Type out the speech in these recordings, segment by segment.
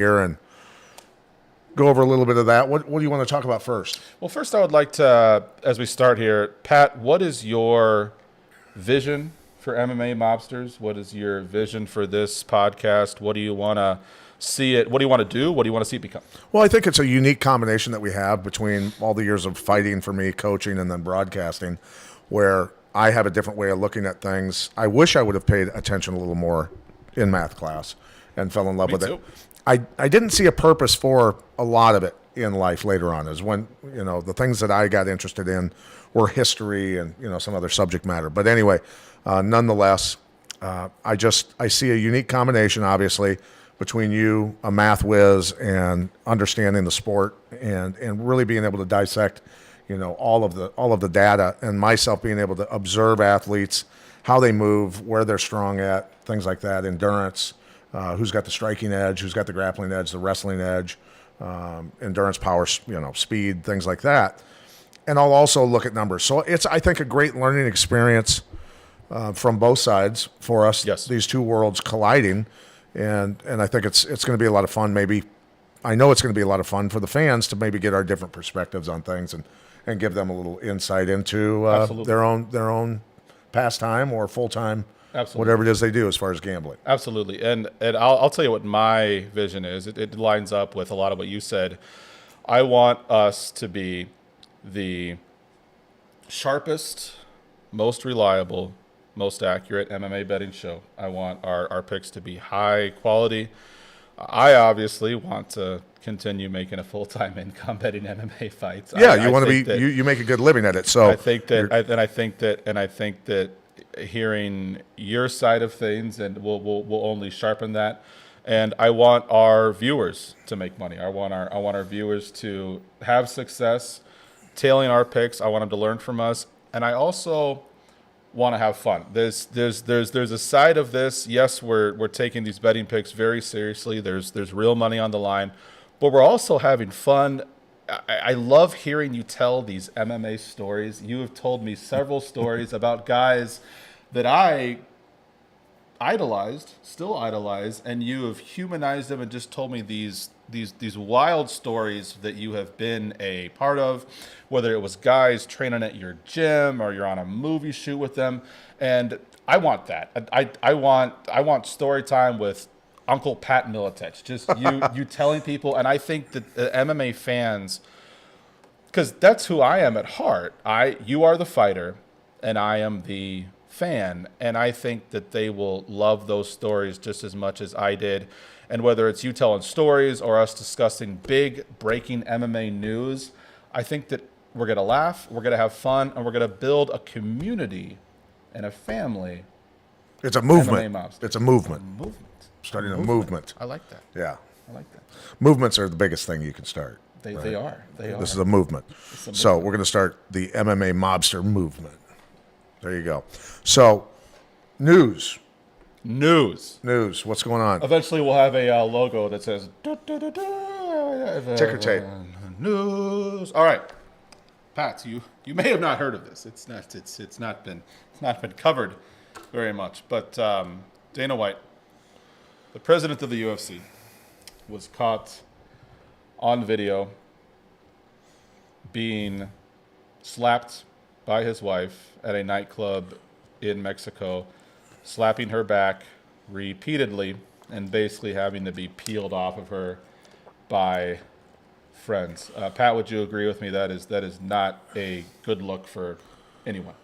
here and go over a little bit of that. What do you want to talk about first? Well, first I would like to, as we start here, Pat, what is your vision for MMA Mobsters? What is your vision for this podcast? What do you want to see it? What do you want to do? What do you want to see it become? Well, I think it's a unique combination that we have between all the years of fighting for me, coaching, and then broadcasting, where I have a different way of looking at things. I wish I would have paid attention a little more in math class and fell in love with it. I didn't see a purpose for a lot of it in life later on, is when, the things that I got interested in were history and, some other subject matter. But anyway, nonetheless, I see a unique combination, obviously, between you, a math whiz, and understanding the sport and really being able to dissect, all of the data, and myself being able to observe athletes, how they move, where they're strong at, things like that, endurance, who's got the striking edge, who's got the grappling edge, the wrestling edge, endurance, power, speed, things like that. And I'll also look at numbers. So it's, I think, a great learning experience from both sides for us. Yes. These two worlds colliding, and I think it's going to be a lot of fun. Maybe I know it's going to be a lot of fun for the fans to maybe get our different perspectives on things and give them a little insight into their own pastime or full time. Absolutely. Whatever it is they do as far as gambling. Absolutely. And I'll tell you what my vision is. It lines up with a lot of what you said. I want us to be the sharpest, most reliable, most accurate MMA betting show. I want our picks to be high quality. I obviously want to continue making a full-time income betting MMA fights. Yeah, you want to be you make a good living at it. So I think that hearing your side of things and we'll only sharpen that. And I want our viewers to make money. I want our viewers to have success tailing our picks. I want them to learn from us, and I also want to have fun. There's a side of this. Yes, we're taking these betting picks very seriously. There's real money on the line, but we're also having fun. I love hearing you tell these MMA stories. You have told me several stories about guys that I still idolize, and you have humanized them and just told me these wild stories that you have been a part of, whether it was guys training at your gym or you're on a movie shoot with them. And I want that. I want story time with Uncle Pat Miletich, just you telling people. And I think that the MMA fans, because that's who I am at heart. You are the fighter, and I am the fan, and I think that they will love those stories just as much as I did. And whether it's you telling stories or us discussing big breaking MMA news, I think that we're going to laugh, we're going to have fun, and we're going to build a community and a family. It's a movement. It's a movement. Starting a movement. I like that. Yeah. I like that. Movements are the biggest thing you can start. They are. This is a movement. So we're going to start the MMA Mobster movement. There you go. So, news. What's going on? Eventually, we'll have a logo that says ticker tape. News. All right, Pat. You may have not heard of this. It's not been covered very much. But Dana White, the president of the UFC, was caught on video being slapped by his wife at a nightclub in Mexico, slapping her back repeatedly and basically having to be peeled off of her by friends. Pat, would you agree with me? That is not a good look for anyone.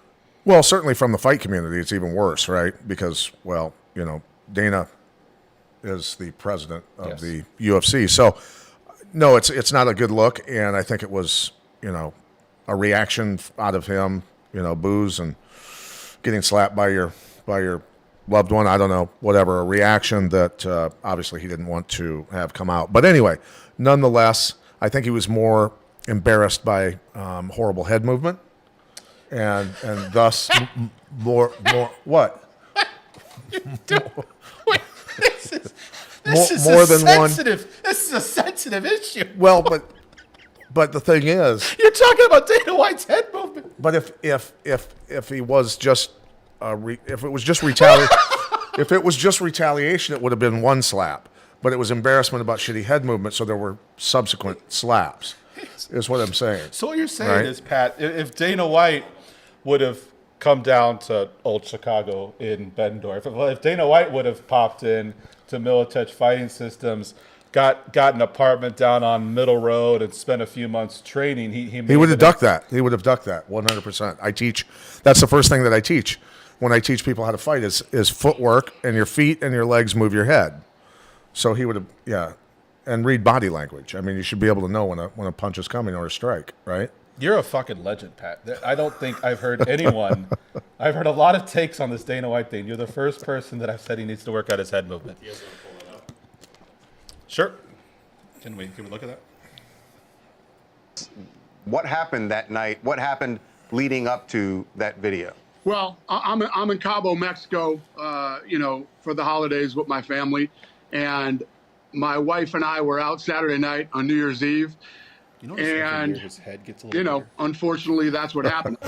Well, certainly from the fight community, it's even worse, right? Because, Dana is the president of the UFC. So, no, it's not a good look, and I think it was, a reaction out of him, booze and getting slapped by your loved one. I don't know, whatever, a reaction that obviously he didn't want to have come out. But anyway, nonetheless, I think he was more embarrassed by horrible head movement, and thus more what? Wait, This is a sensitive issue. Well, but the thing is, you're talking about Dana White's head movement. But if he was just if it was just retaliation, it would have been one slap. but it was embarrassment about shitty head movement, so there were subsequent slaps, is what I'm saying. So what you're saying Right? is, Pat, if Dana White would have come down to old Chicago in Bettendorf, if Dana White would have popped in to Miletich Fighting Systems, got an apartment down on Middle Road and spent a few months training, he He would have ducked that. He would have ducked that 100%. I teach. That's the first thing that I teach when I teach people how to fight is footwork, and your feet and your legs move your head. So he would have, yeah, and read body language. I mean, you should be able to know when a punch is coming or a strike, right? You're a fucking legend, Pat. I don't think I've heard anyone. I've heard a lot of takes on this Dana White thing. You're the first person that I've said he needs to work out his head movement. Sure. Can we look at that? What happened that night? What happened leading up to that video? Well, I'm in Cabo, Mexico, for the holidays with my family, and my wife and I were out Saturday night on New Year's Eve, and his head gets a little bigger. unfortunately, that's what happened.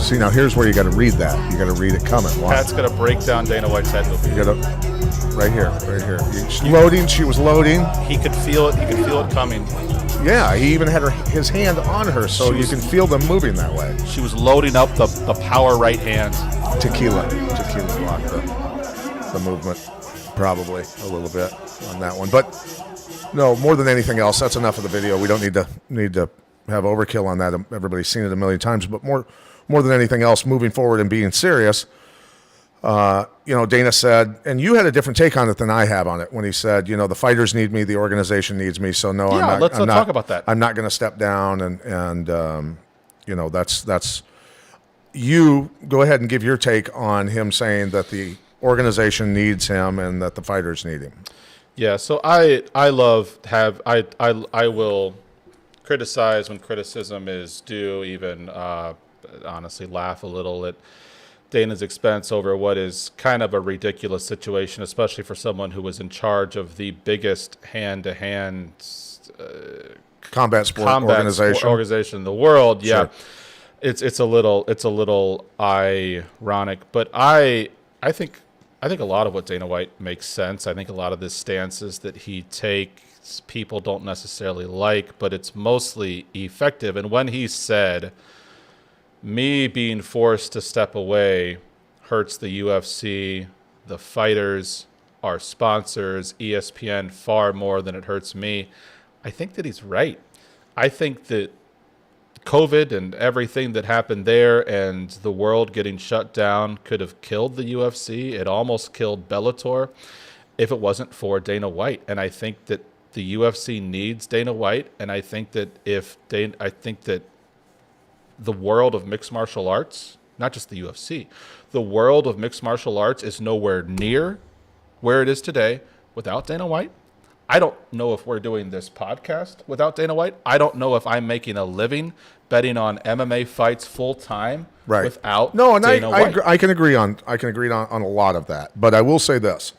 See, now here's where you got to read that. You got to read it coming. Why? Pat's gonna break down Dana White's head movement. You got to right here. She's loading. She was loading. He could feel it. He could feel it coming. Yeah, he even had his hand on her, so you can feel them moving that way. She was loading up the power right hand. Tequila blocked the movement, probably a little bit on that one. But no, more than anything else, that's enough of the video. We don't need to have overkill on that. Everybody's seen it a million times. But more than anything else, moving forward and being serious, Dana said, and you had a different take on it than I have on it when he said, the fighters need me, the organization needs me. So no, Yeah, let's talk about that. I'm not going to step down, and that's. You go ahead and give your take on him saying that the organization needs him and that the fighters need him. Yeah, so I will criticize when criticism is due, even honestly laugh a little at Dana's expense over what is kind of a ridiculous situation, especially for someone who was in charge of the biggest hand-to-hand Combat sport organization in the world. Yeah. Sure. It's a little ironic, but I think a lot of what Dana White makes sense. I think a lot of the stances that he takes people don't necessarily like, but it's mostly effective. And when he said, me being forced to step away hurts the UFC, the fighters, our sponsors, ESPN far more than it hurts me, I think that he's right. I think that COVID and everything that happened there and the world getting shut down could have killed the UFC. It almost killed Bellator if it wasn't for Dana White. And I think that the UFC needs Dana White. And I think that the world of mixed martial arts, not just the UFC, the world of mixed martial arts is nowhere near where it is today without Dana White. I don't know if we're doing this podcast without Dana White. I don't know if I'm making a living betting on MMA fights full time without Dana White. I can agree on a lot of that. But I will say this,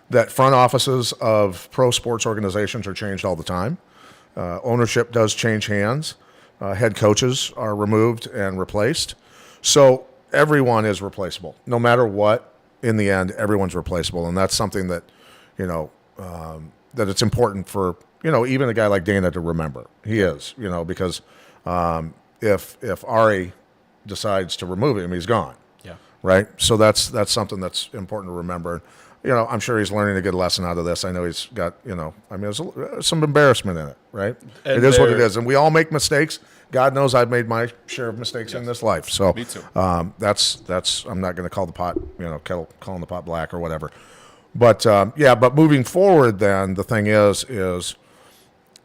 that front offices of pro sports organizations are changed all the time. Ownership does change hands. Head coaches are removed and replaced. So everyone is replaceable. No matter what, in the end, everyone's replaceable. And that's something that, that it's important for, even a guy like Dana to remember. He is, because if Ari decides to remove him, he's gone. Yeah. Right? So that's something that's important to remember. I'm sure he's learning a good lesson out of this. I know he's got, there's some embarrassment in it, right? And it is what it is. And we all make mistakes. God knows I've made my share of mistakes in this life. So me too. That's I'm not going to call the pot, calling the pot black or whatever. But but moving forward, then the thing is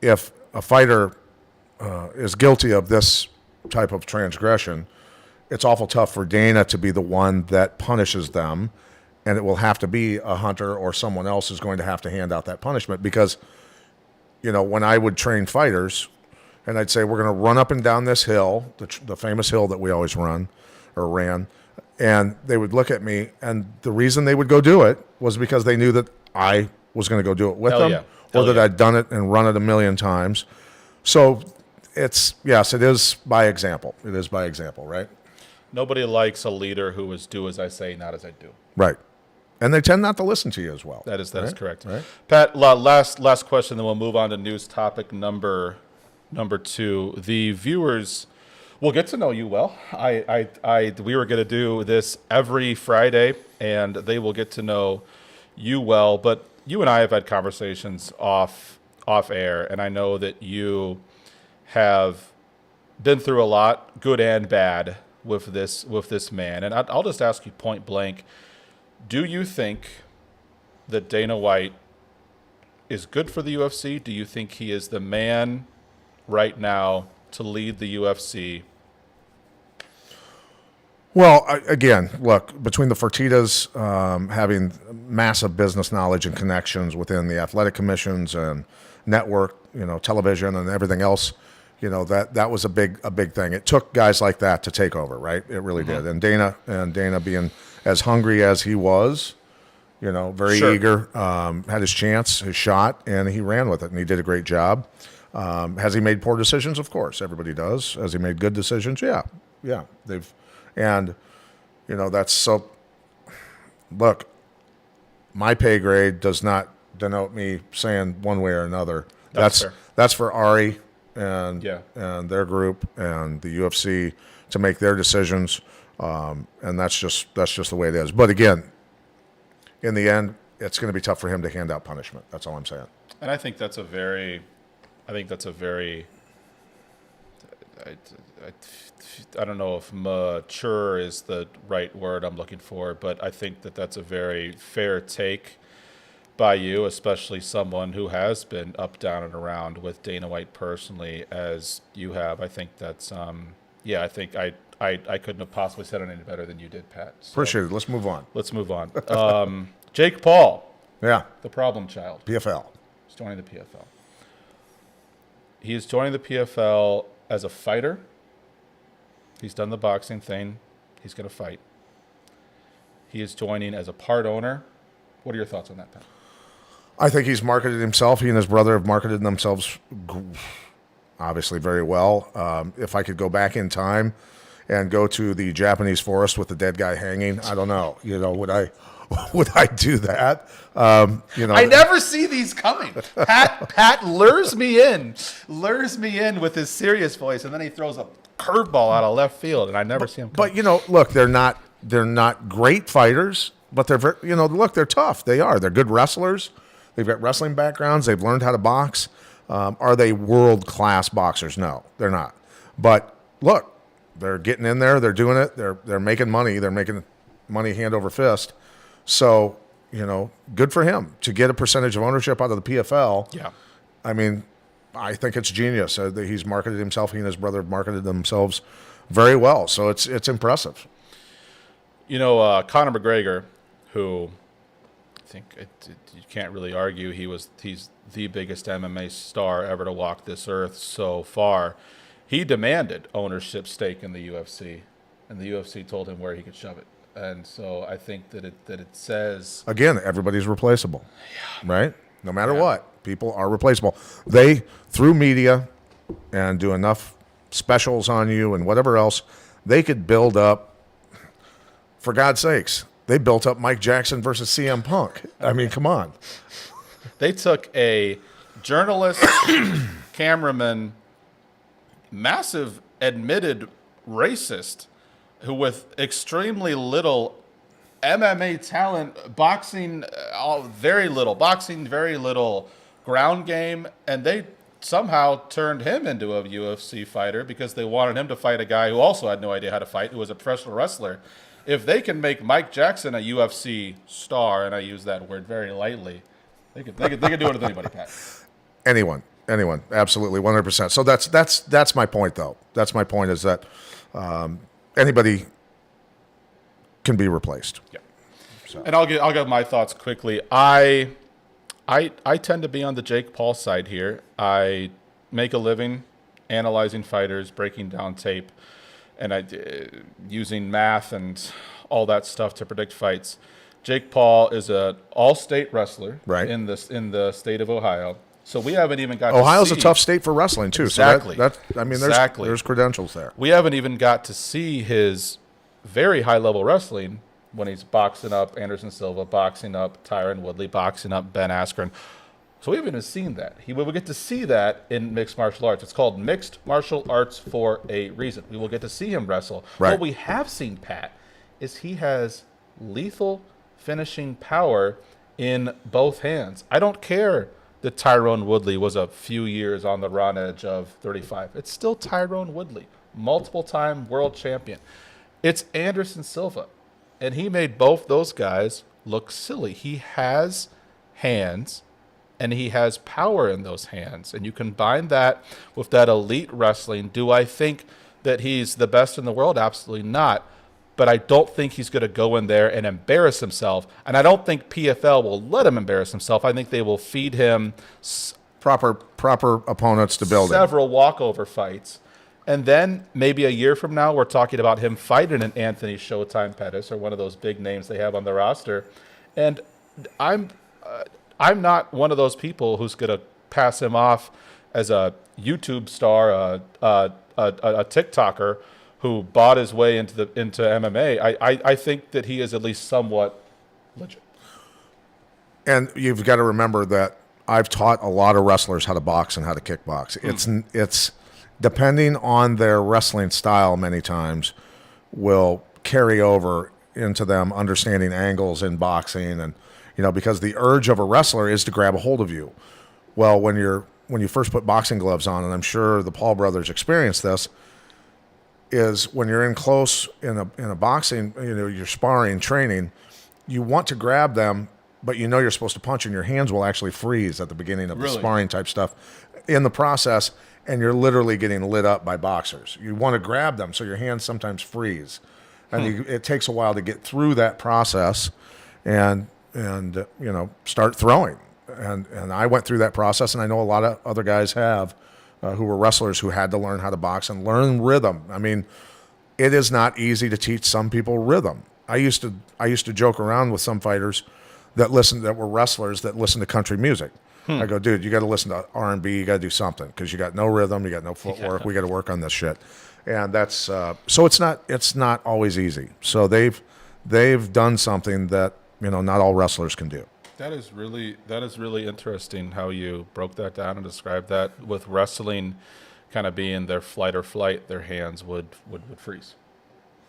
if a fighter is guilty of this type of transgression, it's awful tough for Dana to be the one that punishes them, and it will have to be a Hunter or someone else who's going to have to hand out that punishment. Because when I would train fighters, and I'd say we're going to run up and down this hill, the famous hill that we always ran, and they would look at me, and the reason they would go do it was because they knew that I was going to go do it with them, or that I'd done it and run it a million times. So it is by example. It is by example, right? Nobody likes a leader who is do as I say, not as I do. Right. And they tend not to listen to you as well. That is correct. Right. Pat, last question, then we'll move on to news topic number 2. The viewers will get to know you well. We were going to do this every Friday, and they will get to know you well. But you and I have had conversations off air, and I know that you have been through a lot, good and bad, with this man. And I'll just ask you point blank: do you think that Dana White is good for the UFC? Do you think he is the man right now to lead the UFC? Well, again, look, between the Fertittas having massive business knowledge and connections within the athletic commissions and network, television and everything else, that was a big thing. It took guys like that to take over, right? It really did. And Dana being as hungry as he was, very Sure. eager, had his chance, his shot, and he ran with it, and he did a great job. Has he made poor decisions? Of course, everybody does. Has he made good decisions? Yeah. That's so. Look, my pay grade does not denote me saying one way or another. That's fair. That's for Ari and Yeah. and their group and the UFC to make their decisions, and that's just the way it is. But again, in the end, it's going to be tough for him to hand out punishment. That's all I'm saying. And I think that's a very, I don't know if mature is the right word I'm looking for, but I think that that's a very fair take by you, especially someone who has been up, down, and around with Dana White personally, as you have. I think that's, I think I couldn't have possibly said it any better than you did, Pat. So Appreciate it. Let's move on. let's move on. Jake Paul, Yeah, the problem child, PFL. is joining the PFL. He is joining the PFL as a fighter. He's done the boxing thing. He's going to fight. He is joining as a part owner. What are your thoughts on that, Pat? I think he's marketed himself. He and his brother have marketed themselves obviously very well. If I could go back in time and go to the Japanese forest with the dead guy hanging, I don't know. Would I do that? I never see these coming. Pat lures me in with his serious voice, and then he throws a curveball out of left field, and I never see him come. But look, they're not great fighters, but they're they're tough. They are. They're good wrestlers. They've got wrestling backgrounds. They've learned how to box. Are they world-class boxers? No, they're not. But look, they're getting in there. They're doing it. They're making money. They're making money hand over fist. So, good for him to get a percentage of ownership out of the PFL. Yeah. I mean, I think it's genius. That he's marketed himself. He and his brother have marketed themselves very well. So it's impressive. Conor McGregor, who I think you can't really argue he's the biggest MMA star ever to walk this earth so far. He demanded ownership stake in the UFC, and the UFC told him where he could shove it. And so I think that it says, Again, everybody's replaceable, right? No matter what, people are replaceable. They, through media and do enough specials on you and whatever else, they could build up, for God's sakes, they built up Mike Jackson versus CM Punk. I mean, come on. they took a journalist, cameraman, massive admitted racist, who with extremely little MMA talent, boxing, very little ground game, and they somehow turned him into a UFC fighter because they wanted him to fight a guy who also had no idea how to fight, who was a professional wrestler. If they can make Mike Jackson a UFC star, and I use that word very lightly, they could do it with anybody, Pat. Anyone, absolutely, 100%. So that's my point, though. That's my point, is that anybody can be replaced. Yeah. So. And I'll give my thoughts quickly. I tend to be on the Jake Paul side here. I make a living analyzing fighters, breaking down tape, and using math and all that stuff to predict fights. Jake Paul is an all-state wrestler, right, in the state of Ohio. So we haven't even got Ohio's to see... a tough state for wrestling, too. Exactly. So there's credentials there. We haven't even got to see his very high-level wrestling when he's boxing up Anderson Silva, boxing up Tyron Woodley, boxing up Ben Askren. So we haven't even seen that. We will get to see that in mixed martial arts. It's called mixed martial arts for a reason. We will get to see him wrestle. Right. What we have seen, Pat, is he has lethal finishing power in both hands. I don't care that Tyrone Woodley was a few years on the run edge of 35. It's still Tyrone Woodley, multiple-time world champion. It's Anderson Silva, and he made both those guys look silly. He has hands, and he has power in those hands. And you combine that with that elite wrestling. Do I think that he's the best in the world? Absolutely not. But I don't think he's going to go in there and embarrass himself. And I don't think PFL will let him embarrass himself. I think they will feed him Proper opponents to build it. several walkover fights. And then maybe a year from now, we're talking about him fighting an Anthony Showtime Pettis or one of those big names they have on the roster. And I'm not one of those people who's going to pass him off as a YouTube star, a TikToker who bought his way into MMA. I think that he is at least somewhat legit. And you've got to remember that I've taught a lot of wrestlers how to box and how to kickbox. It's depending on their wrestling style many times will carry over into them understanding angles in boxing, and because the urge of a wrestler is to grab a hold of you. Well, when you first put boxing gloves on, and I'm sure the Paul brothers experienced this, is when you're in close in a boxing, you're sparring, training, you want to grab them, but you're supposed to punch, and your hands will actually freeze at the beginning of the sparring type stuff in the process, and you're literally getting lit up by boxers. You want to grab them, so your hands sometimes freeze, and it takes a while to get through that process, and start throwing. And I went through that process, and I know a lot of other guys have who were wrestlers who had to learn how to box and learn rhythm. I mean, it is not easy to teach some people rhythm. I used to joke around with some fighters that were wrestlers that listen to country music. I go, dude, you got to listen to R&B. You got to do something because you got no rhythm, you got no footwork. We got to work on this shit, and that's so it's not always easy. So they've done something that not all wrestlers can do. That is really interesting how you broke that down and described that. With wrestling kind of being their flight or flight, their hands would freeze.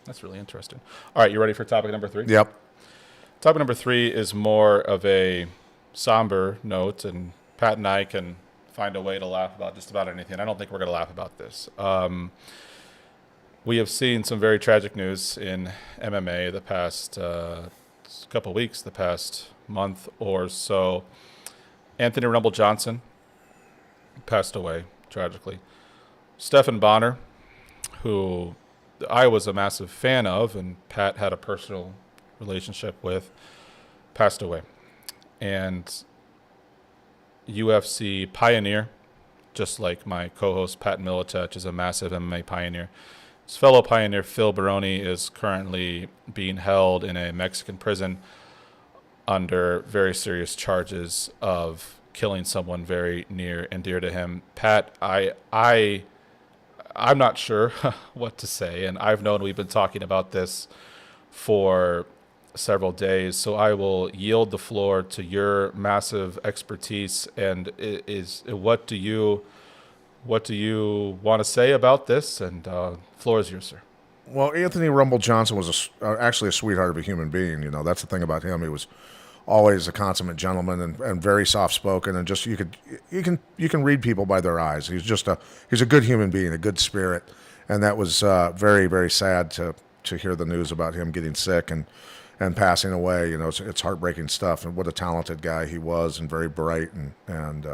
That's really interesting. All right, you ready for topic number 3? Yep. Topic number 3 is more of a somber note, and Pat and I can find a way to laugh about just about anything. I don't think we're going to laugh about this. We have seen some very tragic news in MMA the past couple weeks, the past month or so. Anthony Rumble Johnson passed away tragically. Stephan Bonner, who I was a massive fan of and Pat had a personal relationship with, passed away. And UFC pioneer, just like my co-host Pat Miletich is a massive MMA pioneer. His fellow pioneer Phil Baroni is currently being held in a Mexican prison under very serious charges of killing someone very near and dear to him. Pat, I'm not sure what to say, and I've known we've been talking about this for several days, so I will yield the floor to your massive expertise. And what do you want to say about this? And floor is yours, sir. Well, Anthony Rumble Johnson was actually a sweetheart of a human being. That's the thing about him. He was always a consummate gentleman and very soft spoken, and just you can read people by their eyes. He's a good human being, a good spirit, and that was very, very sad to hear the news about him getting sick and passing away. It's heartbreaking stuff, and what a talented guy he was, and very bright, and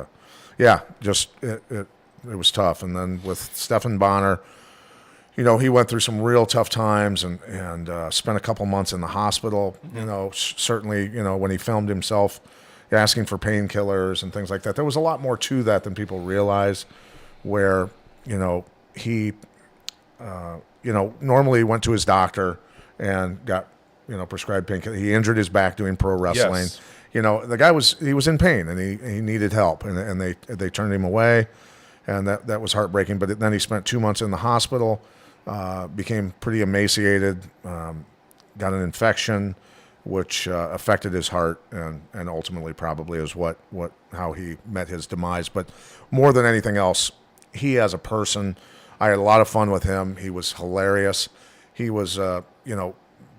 it was tough. And then with Stephan Bonner, he went through some real tough times and spent a couple months in the hospital. Certainly, when he filmed himself asking for painkillers and things like that, there was a lot more to that than people realize. Where he normally went to his doctor and got prescribed painkillers. He injured his back doing pro wrestling. Yes. The guy was in pain and he needed help, and they turned him away, and that was heartbreaking. But then he spent 2 months in the hospital. became pretty emaciated, got an infection, which affected his heart, and ultimately probably is how he met his demise. But more than anything else, he as a person, I had a lot of fun with him. He was hilarious. He was,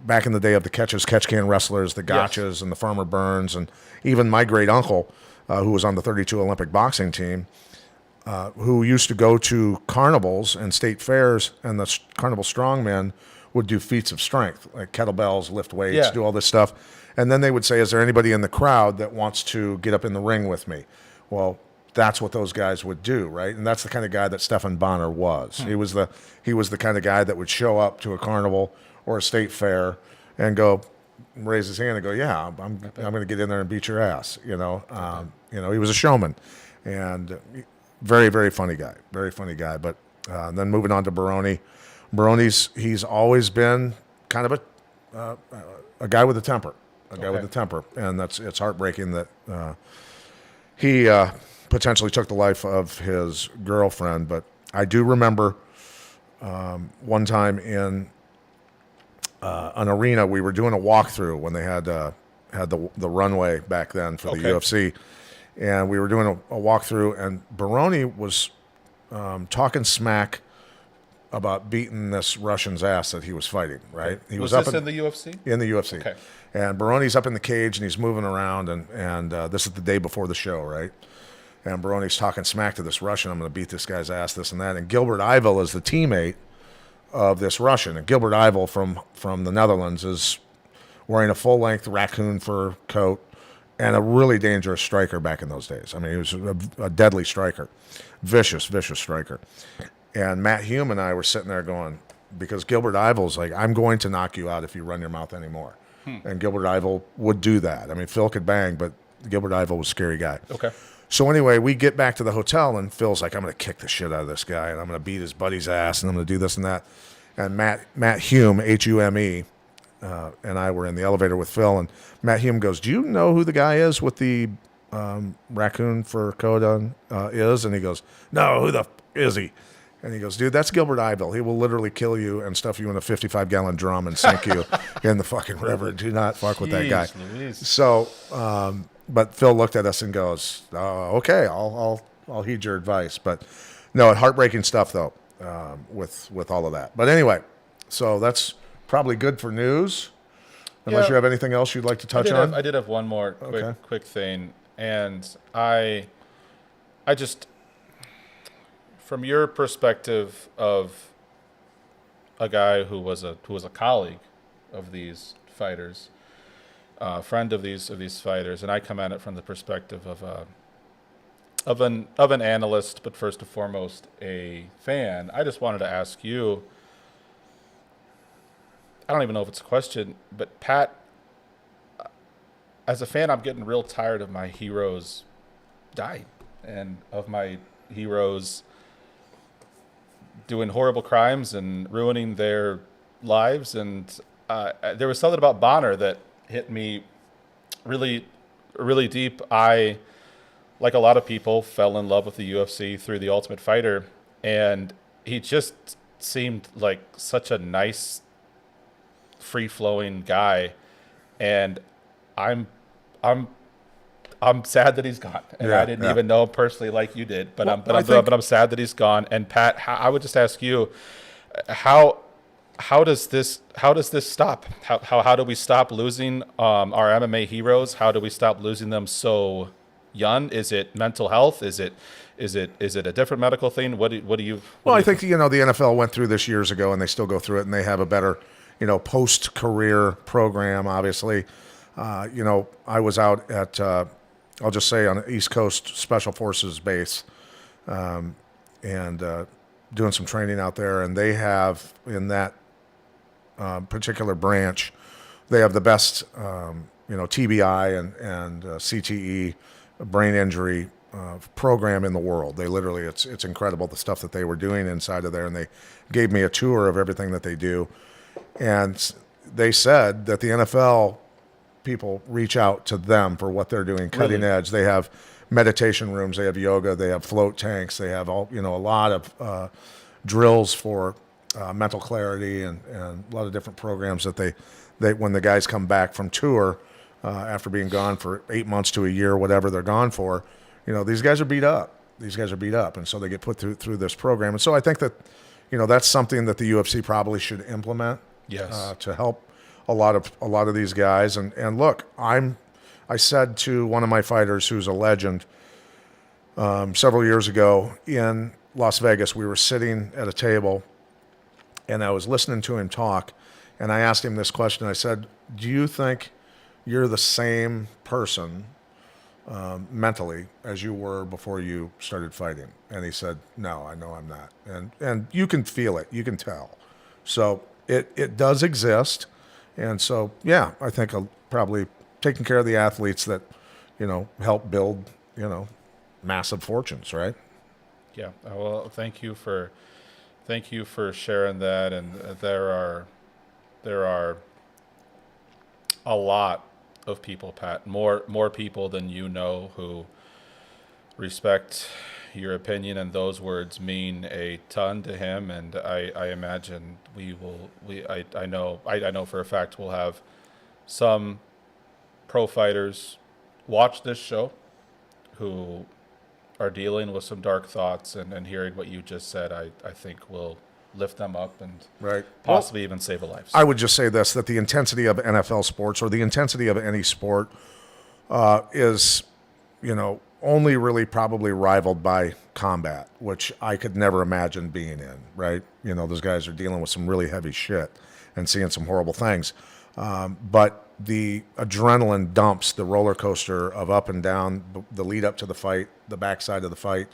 back in the day of the catch can wrestlers, the gotchas, and the Farmer Burns, and even my great uncle, who was on the 32 Olympic boxing team, who used to go to carnivals and state fairs, and the carnival strongmen would do feats of strength, like kettlebells, lift weights, do all this stuff. And then they would say, is there anybody in the crowd that wants to get up in the ring with me? Well, that's what those guys would do, right? And that's the kind of guy that Stefan Bonner was. He was the kind of guy that would show up to a carnival or a state fair and go raise his hand and go, yeah, I'm going to get in there and beat your ass. He was a showman, and very, very funny guy, But then moving on to Baroni. He's always been kind of a guy with a temper, and it's heartbreaking that he potentially took the life of his girlfriend. But I do remember one time in an arena, we were doing a walkthrough when they had the runway back then for the UFC, and we were doing a walkthrough, and Baroni was talking smack about beating this Russian's ass that he was fighting, right? He was this in the UFC? In the UFC. Okay. And Baroni's up in the cage, and he's moving around, and this is the day before the show, right? And Baroni's talking smack to this Russian. I'm going to beat this guy's ass, this and that. And Gilbert Yvel is the teammate of this Russian. And Gilbert Yvel from the Netherlands is wearing a full-length raccoon fur coat and a really dangerous striker back in those days. I mean, he was a deadly striker, vicious striker. And Matt Hume and I were sitting there going, because Gilbert Yvel's like, I'm going to knock you out if you run your mouth anymore. And Gilbert Yvel would do that. I mean, Phil could bang, but Gilbert Yvel was a scary guy. Okay. So anyway, we get back to the hotel, and Phil's like, I'm going to kick the shit out of this guy, and I'm going to beat his buddy's ass, and I'm going to do this and that. And Matt Hume, Hume, and I were in the elevator with Phil, and Matt Hume goes, do you know who the guy is with the raccoon fur coat on is? And he goes, no, who the is he? And he goes, dude, that's Gilbert Yvel. He will literally kill you and stuff you in a 55-gallon drum and sink you in the fucking river. Do not fuck with that guy. Louise. So, but Phil looked at us and goes, okay, I'll heed your advice. But no, heartbreaking stuff, though, with all of that. But anyway, so that's probably good for news, unless you have anything else you'd like to touch on. I did have one more quick thing. And I just... From your perspective of a guy who was a colleague of these fighters, friend of these fighters, and I come at it from the perspective of an analyst, but first and foremost a fan. I just wanted to ask you. I don't even know if it's a question, but Pat, as a fan, I'm getting real tired of my heroes dying and of my heroes doing horrible crimes and ruining their lives. And there was something about Bonner that hit me really, really deep. I, like a lot of people, fell in love with the UFC through The Ultimate Fighter, and he just seemed like such a nice, free-flowing guy. And I'm sad that he's gone, and I didn't even know him personally like you did. But I'm sad that he's gone. And Pat, I would just ask you, how does this stop? How do we stop losing our MMA heroes? How do we stop losing them so young? Is it mental health? Is it a different medical thing? What do you? I think the NFL went through this years ago, and they still go through it, and they have a better post-career program. Obviously, I was out at. I'll just say on an East Coast Special Forces base, and doing some training out there, and they have in that particular branch, they have the best TBI and CTE brain injury program in the world. They literally, it's incredible the stuff that they were doing inside of there, and they gave me a tour of everything that they do, and they said that the NFL people reach out to them for what they're doing, cutting edge. They have meditation rooms, they have yoga, they have float tanks, they have a lot of drills for mental clarity and a lot of different programs that they when the guys come back from tour after being gone for 8 months to a year, whatever they're gone for, these guys are beat up. And so they get put through this program. And so I think that, that's something that the UFC probably should implement. Yes. To help a lot of these guys. And look, I said to one of my fighters who's a legend several years ago in Las Vegas, we were sitting at a table and I was listening to him talk, and I asked him this question. I said, do you think you're the same person mentally as you were before you started fighting? And he said, no, I know I'm not. And you can feel it. You can tell. So it does exist. And so, yeah, I think probably taking care of the athletes that, help build, massive fortunes, right? Yeah. Well, thank you for sharing that. And there are a lot of people, Pat, more people than who respect your opinion, and those words mean a ton to him. And I imagine I know for a fact we'll have some pro fighters watch this show who are dealing with some dark thoughts, and hearing what you just said, I think will lift them up and right. possibly even save a life. I would just say this, that the intensity of NFL sports, or the intensity of any sport, is, only really probably rivaled by combat, which I could never imagine being in, right? Those guys are dealing with some really heavy shit and seeing some horrible things. But the adrenaline dumps, the roller coaster of up and down, the lead up to the fight, the backside of the fight,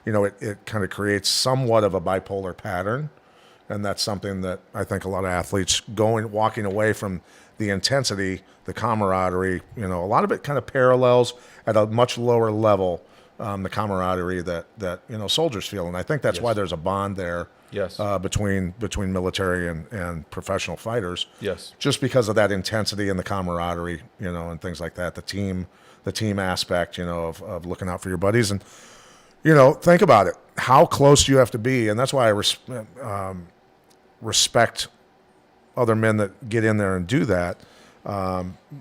it kind of creates somewhat of a bipolar pattern. And that's something that I think a lot of athletes walking away from the intensity, the camaraderie, a lot of it kind of parallels at a much lower level, the camaraderie that soldiers feel. And I think that's why there's a bond there. Yes. Between military and professional fighters. Yes. Just because of that intensity and the camaraderie, and things like that, the team aspect, of looking out for your buddies. And, think about it, how close do you have to be? And that's why I respect other men that get in there and do that.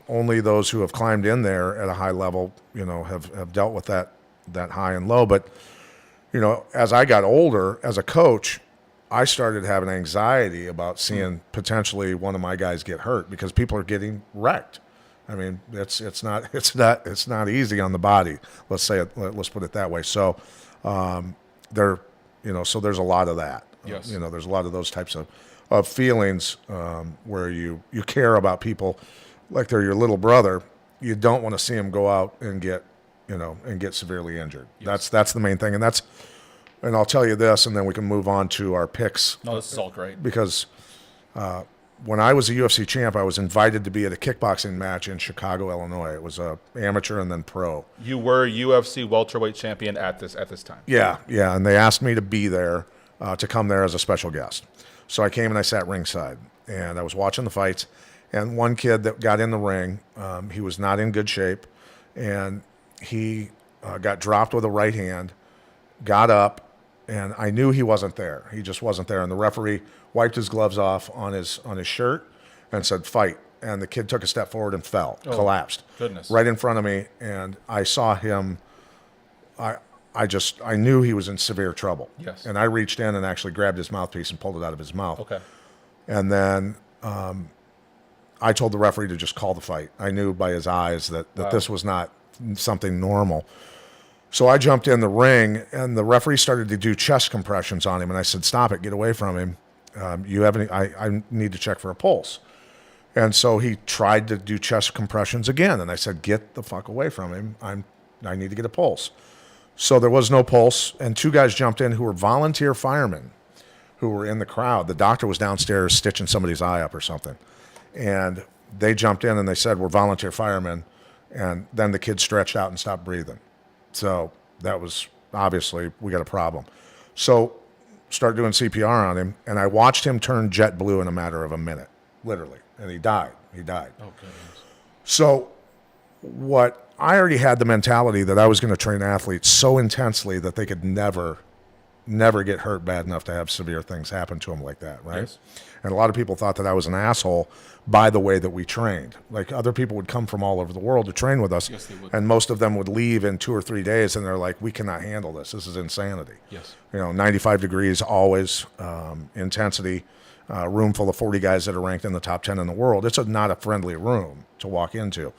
Only those who have climbed in there at a high level, have dealt with that high and low. But, as I got older as a coach, I started having anxiety about seeing potentially one of my guys get hurt, because people are getting wrecked. I mean, it's not easy on the body. Let's put it that way. So, so there's a lot of that. Yes. There's a lot of those types of feelings where you care about people like they're your little brother. You don't want to see them go out and get severely injured. Yes. That's the main thing. And I'll tell you this, and then we can move on to our picks. No, this is all great. Because when I was a UFC champ, I was invited to be at a kickboxing match in Chicago, Illinois. It was amateur and then pro. You were UFC Welterweight champion at this time. Yeah, and they asked me to be there, to come there as a special guest. So I came and I sat ringside, and I was watching the fights. And one kid that got in the ring, he was not in good shape, and he got dropped with a right hand, got up, and I knew he wasn't there. He just wasn't there. And the referee wiped his gloves off on his shirt and said, "Fight." And the kid took a step forward and fell, collapsed. Goodness. Right in front of me. And I saw him. I knew he was in severe trouble. Yes. And I reached in and actually grabbed his mouthpiece and pulled it out of his mouth. Okay. And then I told the referee to just call the fight. I knew by his eyes that this was not something normal. So I jumped in the ring, and the referee started to do chest compressions on him. And I said, "Stop it, get away from him. I need to check for a pulse." And so he tried to do chest compressions again. And I said, "Get the fuck away from him. I need to get a pulse." So there was no pulse. And two guys jumped in who were volunteer firemen who were in the crowd. The doctor was downstairs stitching somebody's eye up or something. And they jumped in and they said, "We're volunteer firemen." And then the kid stretched out and stopped breathing. So that was obviously, we got a problem. So start doing CPR on him, and I watched him turn jet blue in a matter of a minute, literally, and he died. Oh, goodness. So I already had the mentality that I was going to train athletes so intensely that they could never never get hurt bad enough to have severe things happen to him like that, right? Yes. And a lot of people thought that I was an asshole by the way that we trained. Like, other people would come from all over the world to train with us, Yes, they would. and most of them would leave in 2 or 3 days, and they're like, we cannot handle this. This is insanity. Yes. 95 degrees always, intensity, room full of 40 guys that are ranked in the top 10 in the world. It's not a friendly room to walk into.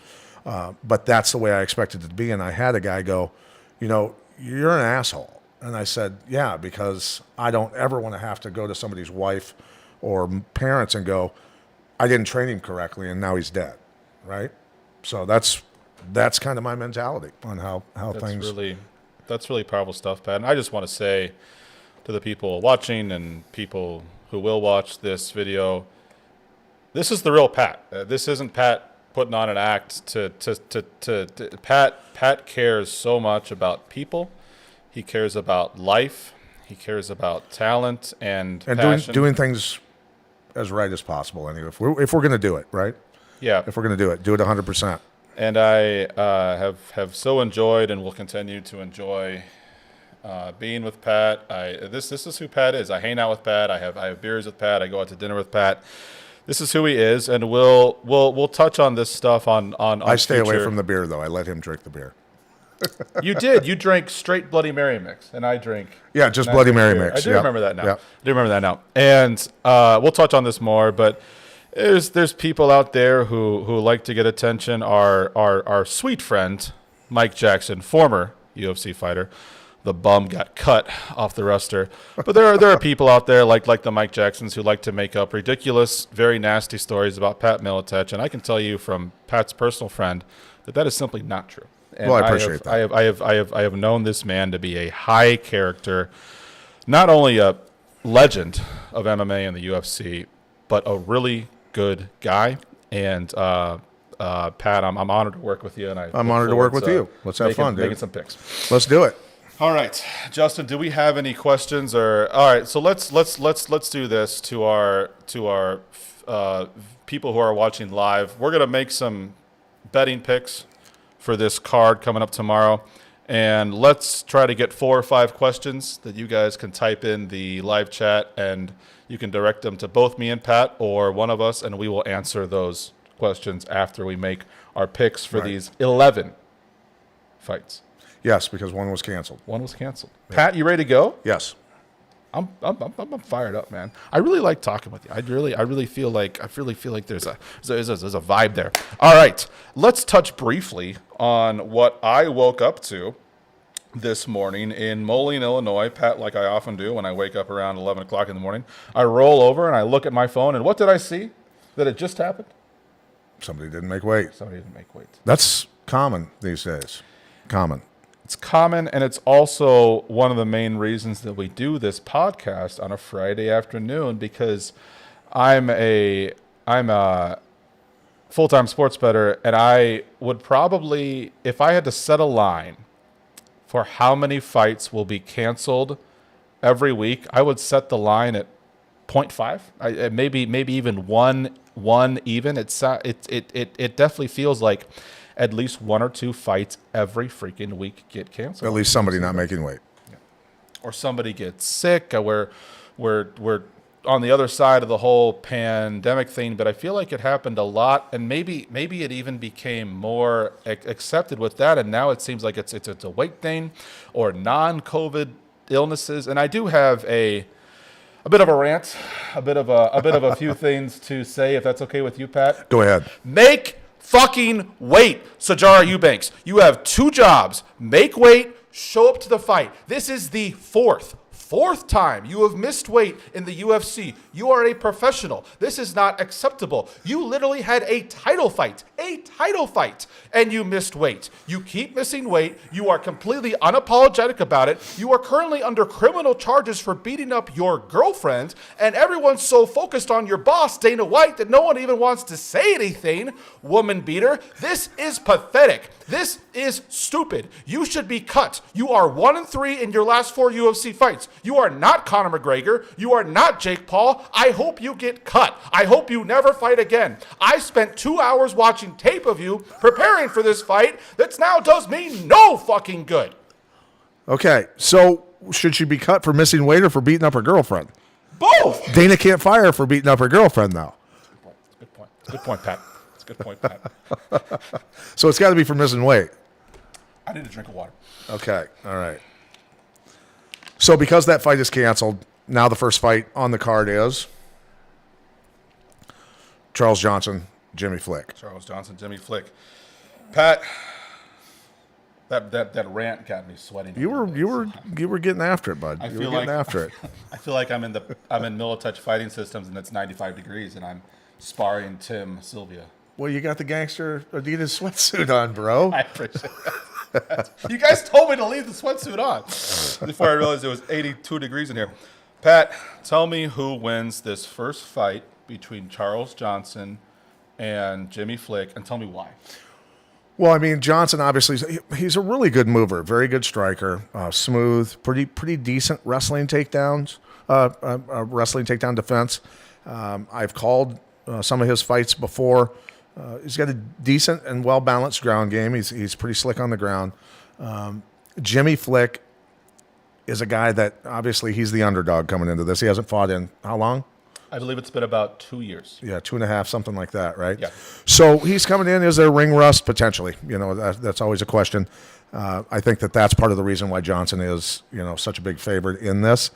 But that's the way I expected it to be. And I had a guy go, you're an asshole. And I said, yeah, because I don't ever want to have to go to somebody's wife or parents and go, I didn't train him correctly and now he's dead, right? So that's kind of my mentality on how things. That's really powerful stuff, Pat. And I just want to say to the people watching and people who will watch this video, this is the real Pat. This isn't Pat putting on an act to Pat cares so much about people. He cares about life. He cares about talent and passion. doing things as right as possible. Anyway, if we're going to do it, right? Yeah. If we're going to do it 100%. And I have so enjoyed and will continue to enjoy being with Pat. This is who Pat is. I hang out with Pat. I have beers with Pat. I go out to dinner with Pat. This is who he is, and we'll touch on this stuff on I stay away future. from the beer, though. I let him drink the beer. You did. You drank straight Bloody Mary mix, and I drink. Yeah, just Bloody Mary mix. I do Yeah. remember that now. Yeah. I do remember that now. And we'll touch on this more, but there's people out there who like to get attention. Our sweet friend Mike Jackson, former UFC fighter, the bum got cut off the roster. But there are people out there like the Mike Jacksons who like to make up ridiculous, very nasty stories about Pat Miletich, and I can tell you from Pat's personal friend that is simply not true. And Well, I appreciate that. I have known this man to be a high character, not only a legend of MMA and the UFC, but a really good guy. And Pat, I'm honored to work with you, and I'm honored to work with you. Let's have fun, dude. Making some picks. Let's do it. All right, Justin, do we have any questions? Or all right, so let's do this to our people who are watching live. We're gonna make some betting picks for this card coming up tomorrow, and let's try to get 4 or 5 questions that you guys can type in the live chat, and you can direct them to both me and Pat or one of us, and we will answer those questions after we make our picks for these 11 fights. Yes, because one was canceled. One was canceled. Yeah. Pat, you ready to go? Yes. I'm fired up, man. I really like talking with you. I really feel like there's a vibe there. All right, let's touch briefly on what I woke up to this morning in Moline, Illinois. Pat, like I often do when I wake up around 11 o'clock in the morning, I roll over and I look at my phone, and what did I see? That it just happened? Somebody didn't make weight. Somebody didn't make weight. That's common these days. Common. It's common, and it's also one of the main reasons that we do this podcast on a Friday afternoon, because I'm a full-time sports bettor, and I would probably, if I had to set a line for how many fights will be canceled every week, I would set the line at 0.5. Maybe even one even. It definitely feels like at least 1 or 2 fights every freaking week get canceled. At least somebody not making weight. Yeah. Or somebody gets sick. We're on the other side of the whole pandemic thing, but I feel like it happened a lot, and maybe it even became more accepted with that, and now it seems like it's a weight thing or non-COVID illnesses. And I do have a bit of a rant, a bit of a few things to say, if that's okay with you, Pat. Go ahead. Make fucking weight, Sajara Eubanks. You have 2 jobs. Make weight, show up to the fight. This is the fourth time you have missed weight in the UFC. You are a professional. This is not acceptable. You literally had a title fight, and you missed weight. You keep missing weight. You are completely unapologetic about it. You are currently under criminal charges for beating up your girlfriend, and everyone's so focused on your boss, Dana White, that no one even wants to say anything, woman beater. This is pathetic. This is stupid. You should be cut. You are 1-3 in your last 4 UFC fights. You are not Conor McGregor. You are not Jake Paul. I hope you get cut. I hope you never fight again. I spent 2 hours watching tape of you preparing for this fight that now does me no fucking good. Okay, so should she be cut for missing weight or for beating up her girlfriend? Both. Dana can't fire her for beating up her girlfriend, though. Good point. Good point, Pat. It's a good point, Pat. So it's got to be for missing weight. I need a drink of water. Okay, all right. So because that fight is canceled, now the first fight on the card is Charles Johnson, Jimmy Flick. Charles Johnson, Jimmy Flick. Pat, that rant got me sweating. You were getting after it, bud. You were getting after it. I feel like I'm in Miletich Fighting Systems and it's 95 degrees and I'm sparring Tim Sylvia. Well, you got the gangster Adidas sweatsuit on, bro. I appreciate that. You guys told me to leave the sweatsuit on before I realized it was 82 degrees in here. Pat, tell me who wins this first fight between Charles Johnson and Jimmy Flick, and tell me why. Well, I mean, Johnson obviously he's a really good mover, very good striker, smooth, pretty decent wrestling takedowns, wrestling takedown defense. I've called some of his fights before. He's got a decent and well balanced ground game. He's pretty slick on the ground. Jimmy Flick is a guy that obviously he's the underdog coming into this. He hasn't fought in how long? I believe it's been about 2 years. Yeah, 2.5, something like that, right? Yeah. So he's coming in. Is there ring rust? Potentially. You know, that's always a question. I think that's part of the reason why Johnson is, such a big favorite in this.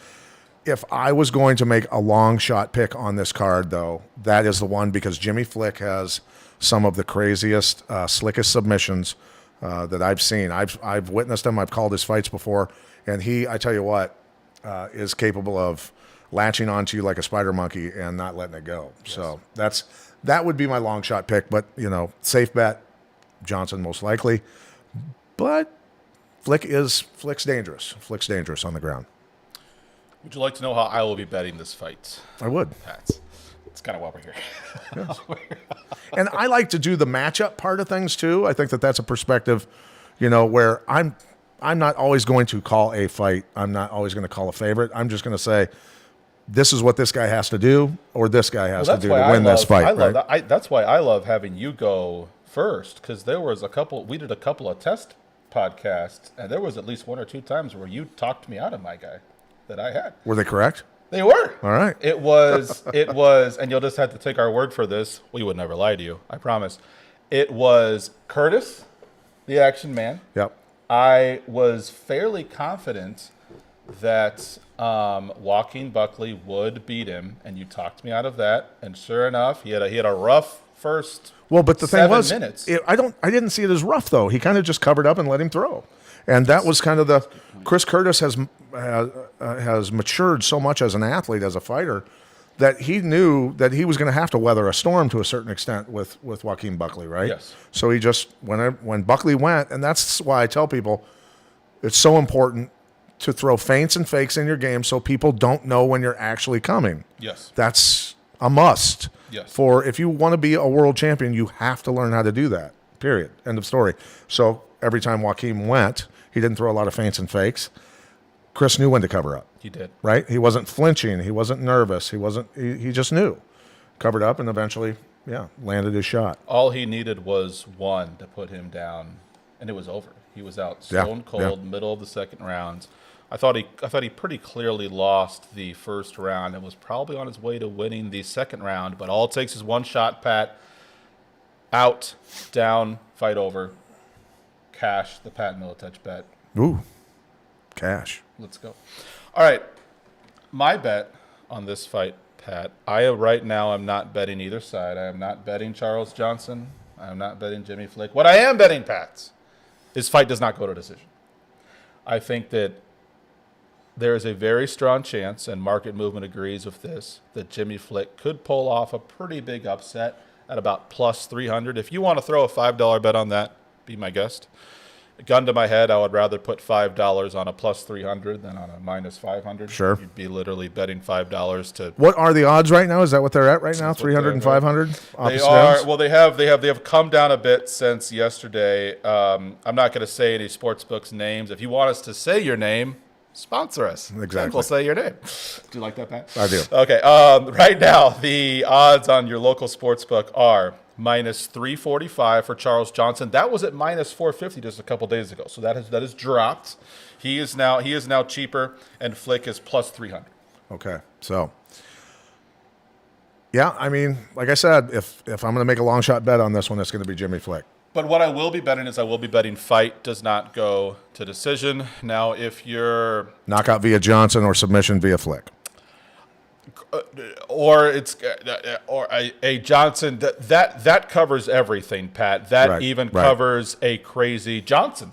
If I was going to make a long shot pick on this card, though, that is the one because Jimmy Flick has some of the craziest, slickest submissions that I've seen. I've witnessed him. I've called his fights before, and I tell you what, is capable of latching onto you like a spider monkey and not letting it go. Yes. So that would be my long shot pick. But safe bet, Johnson most likely. But Flick's dangerous. Flick's dangerous on the ground. Would you like to know how I will be betting this fight? I would. Pat. It's kind of why we're here. Yes. And I like to do the matchup part of things too. I think that's a perspective, where I'm not always going to call a fight. I'm not always going to call a favorite. I'm just going to say, this is what this guy has to do, or this guy has to do to win this fight. That's why I love having you go first, because we did a couple of test podcasts, and there was at least 1 or 2 times where you talked me out of my guy that I had. Were they correct? They were. All right. It was, and you'll just have to take our word for this. We would never lie to you, I promise. It was Curtis, the action man. Yep. I was fairly confident that Joaquin Buckley would beat him, and you talked me out of that. And sure enough, he had a rough first. Well, but the thing was, minutes. I didn't see it as rough though. He kind of just covered up and let him throw, and that was kind of the. Chris Curtis has matured so much as an athlete, as a fighter, that he knew that he was going to have to weather a storm to a certain extent with Joaquin Buckley, right? Yes. So he just when Buckley went, and that's why I tell people it's so important to throw feints and fakes in your game so people don't know when you're actually coming. Yes. That's a must. Yes. For if you want to be a world champion, you have to learn how to do that. Period. End of story. So every time Joaquin went, he didn't throw a lot of feints and fakes. Chris knew when to cover up. He did. Right? He wasn't flinching. He wasn't nervous. He just knew. Covered up and eventually, landed his shot. All he needed was one to put him down, and it was over. He was out stone cold, middle of the second round. I thought he pretty clearly lost the first round and was probably on his way to winning the second round, but all it takes is one shot, Pat. Out, down, fight over. Cash, the Pat Miletich bet. Ooh, cash. Let's go. All right, my bet on this fight, Pat, right now I'm not betting either side. I am not betting Charles Johnson. I am not betting Jimmy Flick. What I am betting, Pat, is fight does not go to decision. I think that there is a very strong chance, and market movement agrees with this, that Jimmy Flick could pull off a pretty big upset at about plus 300. If you want to throw a $5 bet on that, be my guest. Gun to my head, I would rather put $5 on a plus 300 than on a minus 500. Sure. You'd be literally betting $5 to. What are the odds right now? Is that what they're at right now? 300 and 500? They are. Well, they have come down a bit since yesterday. I'm not going to say any sports books names. If you want us to say your name, sponsor us. Exactly. We'll say your name. Do you like that, Pat? I do. Okay. Right now, the odds on your local sports book are minus 345 for Charles Johnson. That was at minus 450 just a couple days ago. So that has dropped. He is now cheaper, and Flick is plus 300. Okay, so yeah, I mean, like I said, if I'm going to make a long shot bet on this one, it's going to be Jimmy Flick. But what I will be betting is fight does not go to decision. Now, if you're knockout via Johnson or submission via Flick, or a Johnson that covers everything, Pat. That even covers a crazy Johnson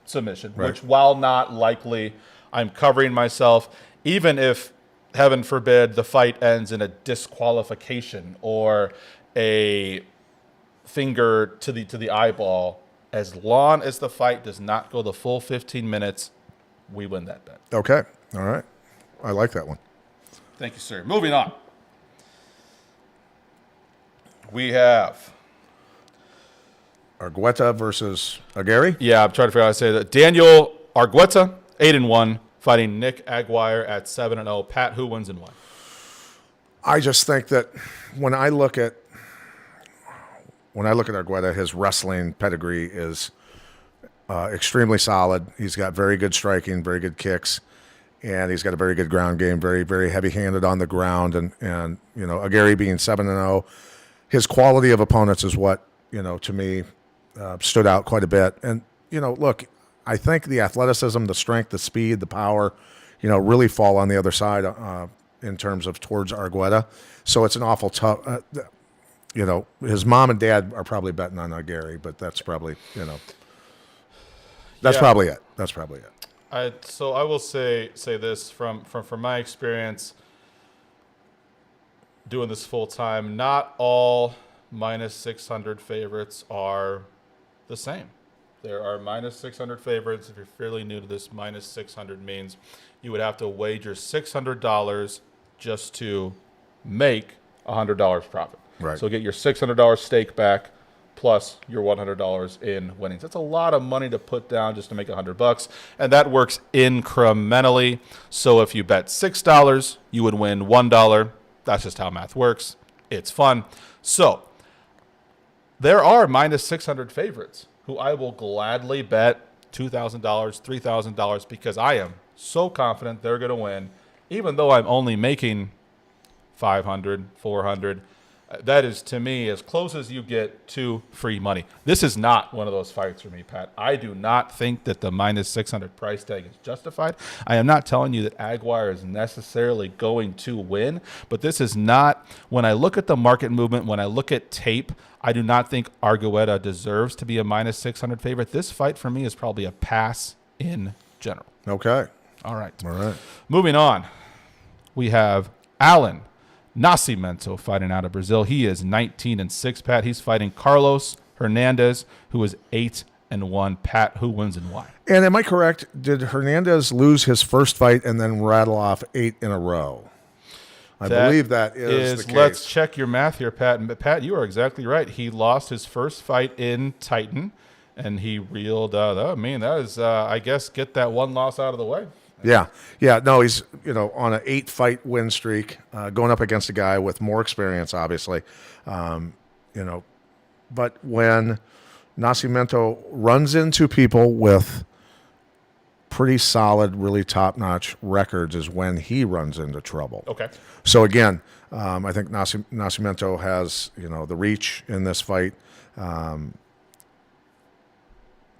submission, which, while not likely, I'm covering myself. Even if, heaven forbid, the fight ends in a disqualification or a finger to the eyeball, as long as the fight does not go the full 15 minutes, we win that bet. Okay. All right. I like that one. Thank you, sir. Moving on. We have Argueta versus Aguirre. Yeah, I'm trying to figure out how to say that. Daniel Argueta, 8-1, fighting Nick Aguirre at 7-0. Pat, who wins and why? I just think that when I look at Argueta, his wrestling pedigree is extremely solid. He's got very good striking, very good kicks, and he's got a very good ground game, very, very heavy-handed on the ground. And you know, Aguirre being 7-0, his quality of opponents is what, you know, to me stood out quite a bit. And, you know, look, I think the athleticism, the strength, the speed, the power, you know, really fall on the other side in terms of towards Argueta. So it's an awful tough. You know, his mom and dad are probably betting on Aguirre, but that's probably, you know, that's probably it. That's probably it. So I will say this from my experience doing this full time. Not all minus 600 favorites are the same. There are minus 600 favorites. If you're fairly new to this, minus 600 means you would have to wager $600 just to make $100 profit. Right. So get your $600 stake back plus your $100 in winnings. That's a lot of money to put down just to make $100, and that works incrementally. So if you bet $6, you would win $1. That's just how math works. It's fun. So there are minus 600 favorites who I will gladly bet $2,000, $3,000 because I am so confident they're going to win, even though I'm only making $500, $400. That is, to me, as close as you get to free money. This is not one of those fights for me, Pat. I do not think that the minus 600 price tag is justified. I am not telling you that Aguirre is necessarily going to win, but this is not, when I look at the market movement, when I look at tape, I do not think Argueta deserves to be a minus 600 favorite. This fight for me is probably a pass in general. Okay. All right. All right. Moving on, we have Alan Nascimento fighting out of Brazil. He is 19-6, Pat. He's fighting Carlos Hernandez, who is 8-1. Pat, who wins and why? And am I correct? Did Hernandez lose his first fight and then rattle off 8 in a row? I believe that is the case. Let's check your math here, Pat. And Pat, you are exactly right. He lost his first fight in Titan, and he reeled. I mean, that is, I guess, get that one loss out of the way. Yeah. No, he's, you know, on an 8-fight win streak, going up against a guy with more experience, obviously. You know, but when Nascimento runs into people with pretty solid, really top-notch records is when he runs into trouble. Okay. So again, I think Nascimento has, you know, the reach in this fight,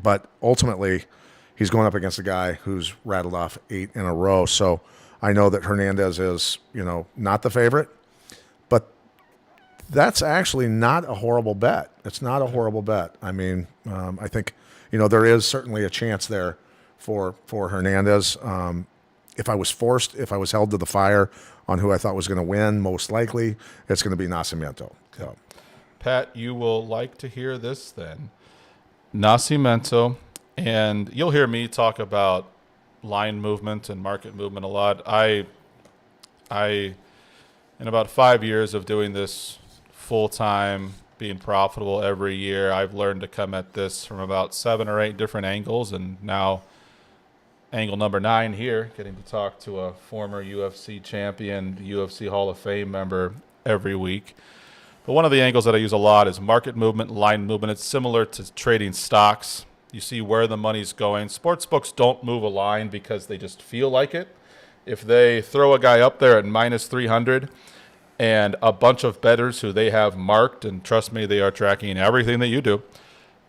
but ultimately he's going up against a guy who's rattled off 8 in a row. So I know that Hernandez is, you know, not the favorite, but that's actually not a horrible bet. It's not a horrible bet. I mean, I think, you know, there is certainly a chance there for Hernandez. If I was held to the fire on who I thought was going to win, most likely it's going to be Nascimento. So. Pat, you will like to hear this then. Nascimento, and you'll hear me talk about line movement and market movement a lot. I in about 5 years of doing this full-time, being profitable every year, I've learned to come at this from about 7 or 8 different angles, and now angle number 9 here, getting to talk to a former UFC champion, UFC Hall of Fame member every week. But one of the angles that I use a lot is market movement, line movement. It's similar to trading stocks. You see where the money's going. Sportsbooks don't move a line because they just feel like it. If they throw a guy up there at minus 300 and a bunch of bettors who they have marked, and trust me, they are tracking everything that you do,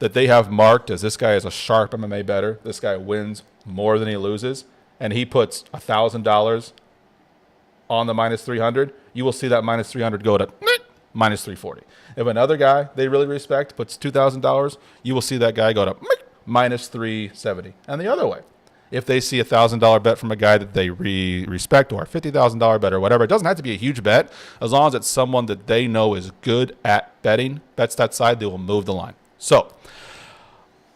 that they have marked as this guy is a sharp MMA bettor, this guy wins more than he loses, and he puts $1,000 on the minus 300, you will see that minus 300 go to minus 340. If another guy they really respect puts $2,000, you will see that guy go to minus 370. And the other way, if they see $1,000 bet from a guy that they respect, or a $50,000 bet or whatever, it doesn't have to be a huge bet. As long as it's someone that they know is good at betting, bets that side, they will move the line. So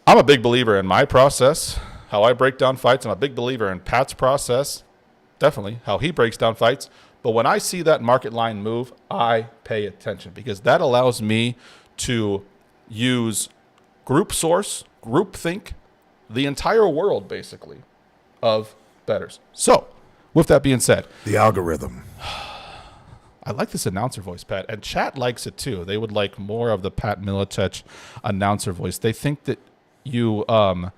I'm a big believer in my process, how I break down fights. I'm a big believer in Pat's process, definitely, how he breaks down fights. But when I see that market line move, I pay attention because that allows me to use group source, group think, the entire world, basically, of bettors. So, with that being said, The algorithm. I like this announcer voice, Pat, and chat likes it too. They would like more of the Pat Miletich announcer voice. They think that you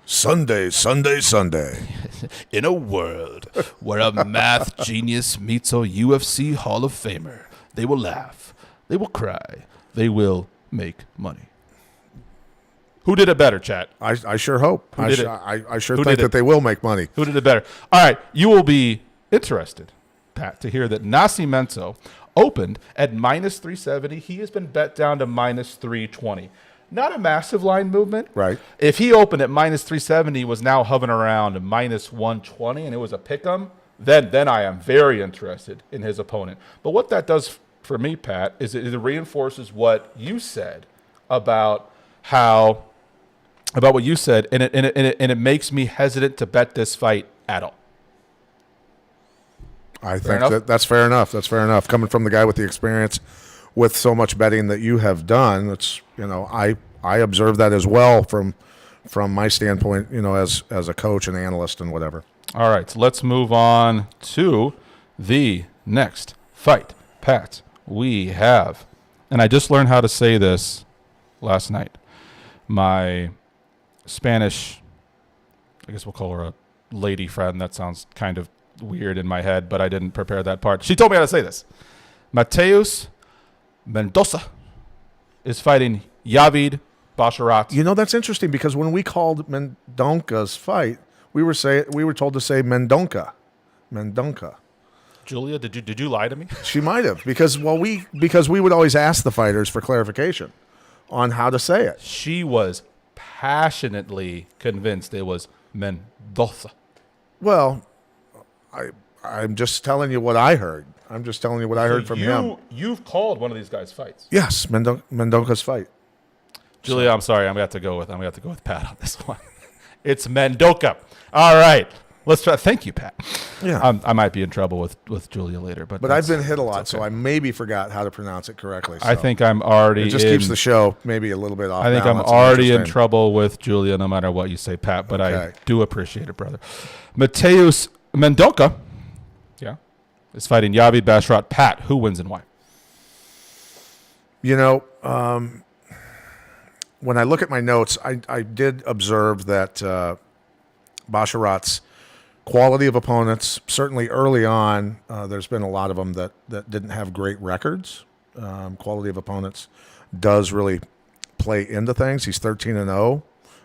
Sunday, Sunday, Sunday. in a world where a math genius meets a UFC Hall of Famer, they will laugh, they will cry, they will make money. Who did it better, chat? I sure hope. Who did it? I sure Who think did it? that they will make money. Who did it better? All right, you will be interested, Pat, to hear that Nascimento opened at minus 370. He has been bet down to minus 320. Not a massive line movement. Right. If he opened at minus 370, was now hovering around minus 120, and it was a pick'em, then I am very interested in his opponent. But what that does for me, Pat, is it reinforces what you said about what you said, and it makes me hesitant to bet this fight at all. I think that's fair enough. That's fair enough. Coming from the guy with the experience with so much betting that you have done, it's, I observe that as well from my standpoint, as a coach and analyst and whatever. All right, so let's move on to the next fight. Pat, we have, and I just learned how to say this last night. My Spanish, I guess we'll call her a lady friend. That sounds kind of weird in my head, but I didn't prepare that part. She told me how to say this. Mateus Mendoza is fighting Yavid Basharat. That's interesting because when we called Mendonca's fight, we were told to say Mendonca. Julia, did you lie to me? She might have because we would always ask the fighters for clarification on how to say it. She was passionately convinced it was Mendoza. Well, I'm just telling you what I heard. I'm just telling you what I heard from him. You've called one of these guys' fights. Yes, Mendonca's fight. Julia, I'm sorry. I'm going to have to go with Pat on this one. It's Mendoza. All right. Let's try. Thank you, Pat. Yeah. I might be in trouble with Julia later, but I've been hit a lot, okay. So I maybe forgot how to pronounce it correctly. So I think I'm already. It just keeps the show maybe a little bit off. I think I'm already in trouble with Julia, no matter what you say, Pat. But okay. I do appreciate it, brother. Mateus Mendoza, is fighting Yavid Basharat. Pat, who wins and why? When I look at my notes, I did observe that Basharat's quality of opponents, certainly early on, there's been a lot of them that didn't have great records. Quality of opponents does really play into things. He's 13-0.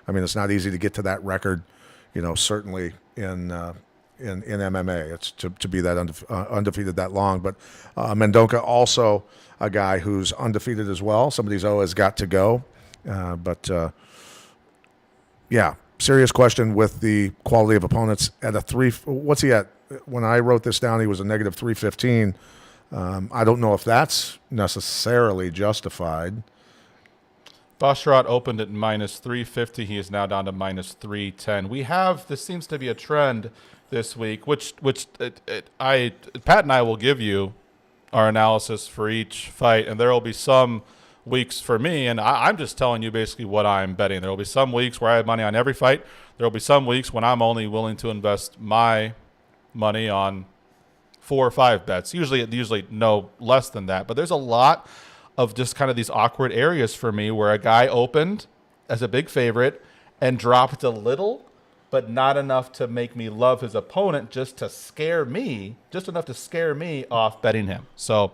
I mean, it's not easy to get to that record, certainly in MMA. It's to be that undefeated that long. But Mendoza also a guy who's undefeated as well. Somebody's always got to go. Serious question with the quality of opponents at a 3. What's he at? When I wrote this down, he was a negative 315. I don't know if that's necessarily justified. Basharat opened at minus 350. He is now down to minus 310. This seems to be a trend this week, which Pat and I will give you our analysis for each fight, and there will be some weeks for me, and I'm just telling you basically what I'm betting. There will be some weeks where I have money on every fight. There will be some weeks when I'm only willing to invest my money on 4 or 5 bets. Usually no less than that. But there's a lot of just kind of these awkward areas for me where a guy opened as a big favorite and dropped a little, but not enough to make me love his opponent, just enough to scare me off betting him. So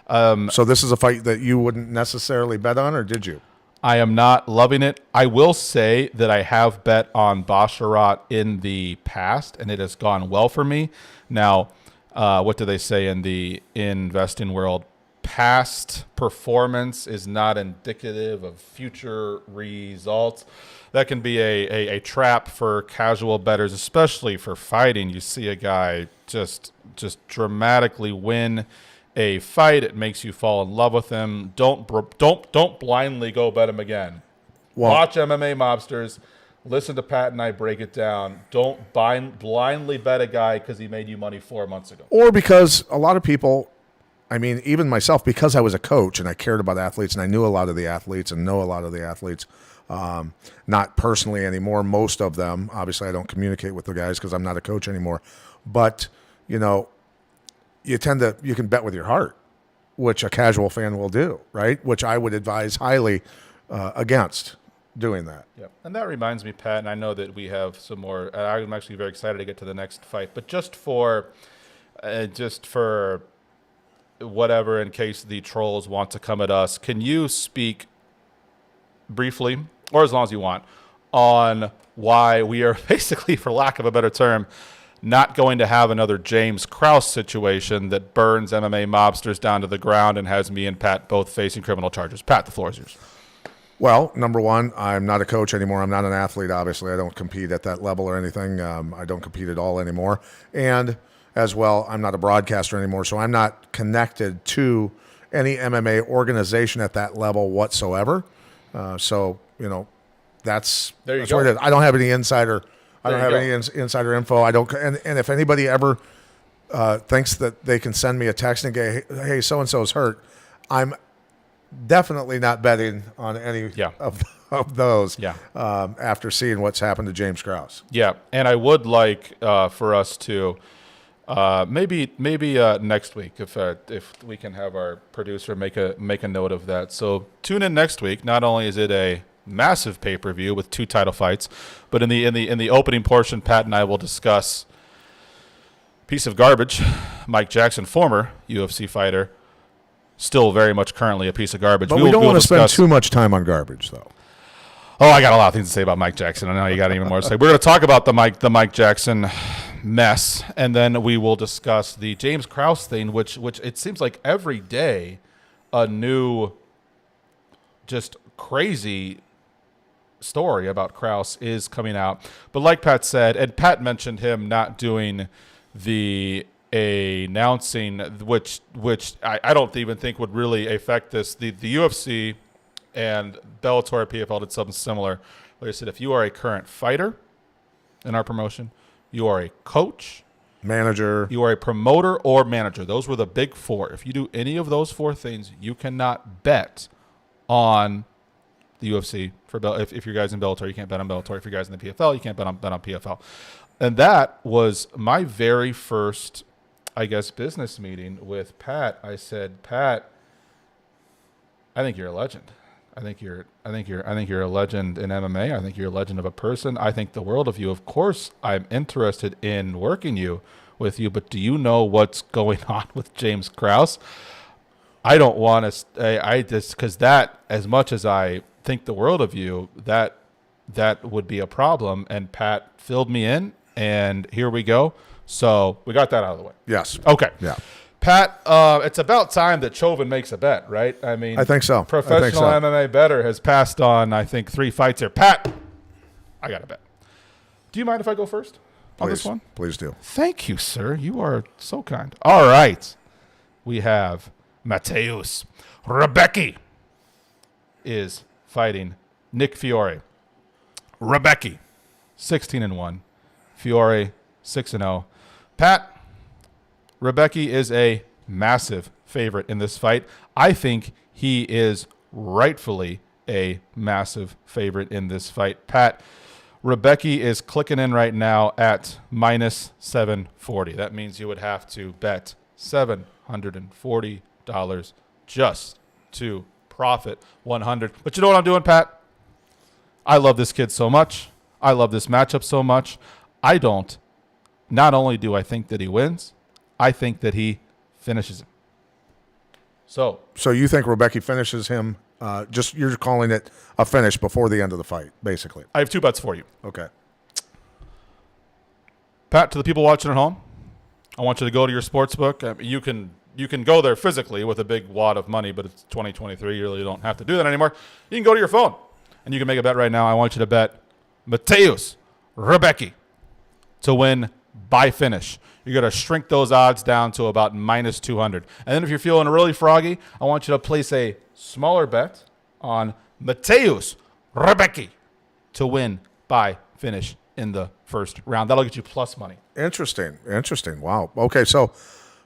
this is a fight that you wouldn't necessarily bet on, or did you? I am not loving it. I will say that I have bet on Basharat in the past, and it has gone well for me. Now, what do they say in the investing world? Past performance is not indicative of future results. That can be a trap for casual bettors, especially for fighting. You see a guy just dramatically win a fight, it makes you fall in love with him. Don't blindly go bet him again. Watch MMA Mobsters. Listen to Pat and I break it down. Don't blindly bet a guy because he made you money 4 months ago. Or because a lot of people, I mean, even myself, because I was a coach and I cared about athletes and I knew a lot of the athletes and know a lot of the athletes, not personally anymore, most of them. Obviously, I don't communicate with the guys because I'm not a coach anymore. But, you know, you can bet with your heart, which a casual fan will do, right? Which I would advise highly against doing that. Yep. And that reminds me, Pat, and I know that we have some more. I'm actually very excited to get to the next fight, but just for whatever, in case the trolls want to come at us, can you speak briefly, or as long as you want, on why we are basically, for lack of a better term, not going to have another James Krause situation that burns MMA Mobsters down to the ground and has me and Pat both facing criminal charges? Pat, the floor is yours. Well, number one, I'm not a coach anymore. I'm not an athlete, obviously. I don't compete at that level or anything. I don't compete at all anymore. And as well, I'm not a broadcaster anymore, so I'm not connected to any MMA organization at that level whatsoever. So, you know, that's what it is. I don't have any insider insider info. I don't, and if anybody ever thinks that they can send me a text and go, hey, so-and-so's hurt, I'm definitely not betting on any of those after seeing what's happened to James Krause. Yeah, and I would like for us to maybe next week, if we can have our producer make a note of that. So tune in next week. Not only is it a massive pay-per-view with 2 title fights, but in the opening portion, Pat and I will discuss piece of garbage, Mike Jackson, former UFC fighter, still very much currently a piece of garbage. But we don't want to spend too much time on garbage, though. Oh, I got a lot of things to say about Mike Jackson. I know you got even more to say. We're going to talk about the Mike Jackson mess, and then we will discuss the James Krause thing, which it seems like every day a new, just crazy story about Krause is coming out. But like Pat said, and Pat mentioned him not doing the announcing, which I don't even think would really affect this. The UFC and Bellator PFL did something similar. Like I said, if you are a current fighter in our promotion, you are a coach, manager, you are a promoter or manager. Those were the big 4. If you do any of those 4 things, you cannot bet on the UFC. If you're guys in Bellator, you can't bet on Bellator. If you're guys in the PFL, you can't bet on PFL. And that was my very first, I guess, business meeting with Pat. I said, Pat, I think you're a legend. I think you're a legend in MMA. I think you're a legend of a person. I think the world of you. Of course, I'm interested in working with you, but do you know what's going on with James Krause? I don't want to say, because that, as much as I think the world of you, that would be a problem. And Pat filled me in, and here we go. So we got that out of the way. Yes. Okay. Yeah. Pat, it's about time that Chovan makes a bet, right? I mean, I think so. Professional MMA bettor has passed on, I think, 3 fights here. Pat, I got a bet. Do you mind if I go first on this one? Please do. Thank you, sir. You are so kind. All right. We have Mateusz Rebecki is fighting Nick Fiore. Rebecki, 16-1. Fiore, 6-0. Pat, Rebecki is a massive favorite in this fight. I think he is rightfully a massive favorite in this fight. Pat, Rebecki is clicking in right now at minus 740. That means you would have to bet $740 just to Profit 100. But you know what I'm doing, Pat? I love this kid so much. I love this matchup so much. Not only do I think that he wins, I think that he finishes him. So you think Rebecca finishes him? You're calling it a finish before the end of the fight, basically. I have 2 bets for you. Okay. Pat, to the people watching at home, I want you to go to your sports book. You can go there physically with a big wad of money, but it's 2023. You really don't have to do that anymore. You can go to your phone, and you can make a bet right now. I want you to bet Mateusz Rebecki to win by finish. You're going to shrink those odds down to about minus 200. And then if you're feeling really froggy, I want you to place a smaller bet on Mateusz Rebecki to win by finish in the first round. That'll get you plus money. Interesting. Wow. Okay, so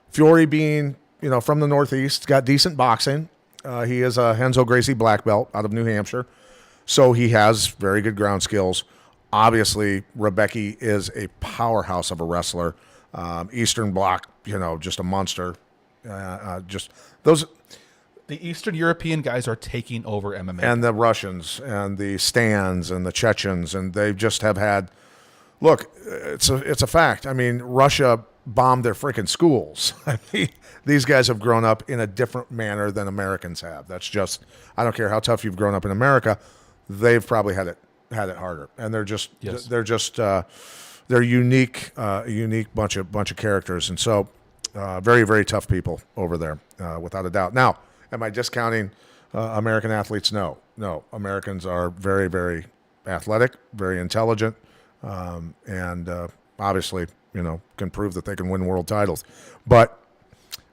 Fiore being, from the Northeast, got decent boxing. He is a Renzo Gracie black belt out of New Hampshire. So he has very good ground skills. Obviously, Rebecki is a powerhouse of a wrestler. Eastern Bloc, just a monster. The Eastern European guys are taking over MMA. And the Russians and the Stans and the Chechens, and they just have had. Look, it's a fact. I mean, Russia bombed their freaking schools. I mean, these guys have grown up in a different manner than Americans have. That's just. I don't care how tough you've grown up in America. They've probably had it harder, and they're just they're unique bunch of characters, and so very, very tough people over there, without a doubt. Now, am I discounting American athletes? No. Americans are very, very athletic, very intelligent, and obviously, can prove that they can win world titles. But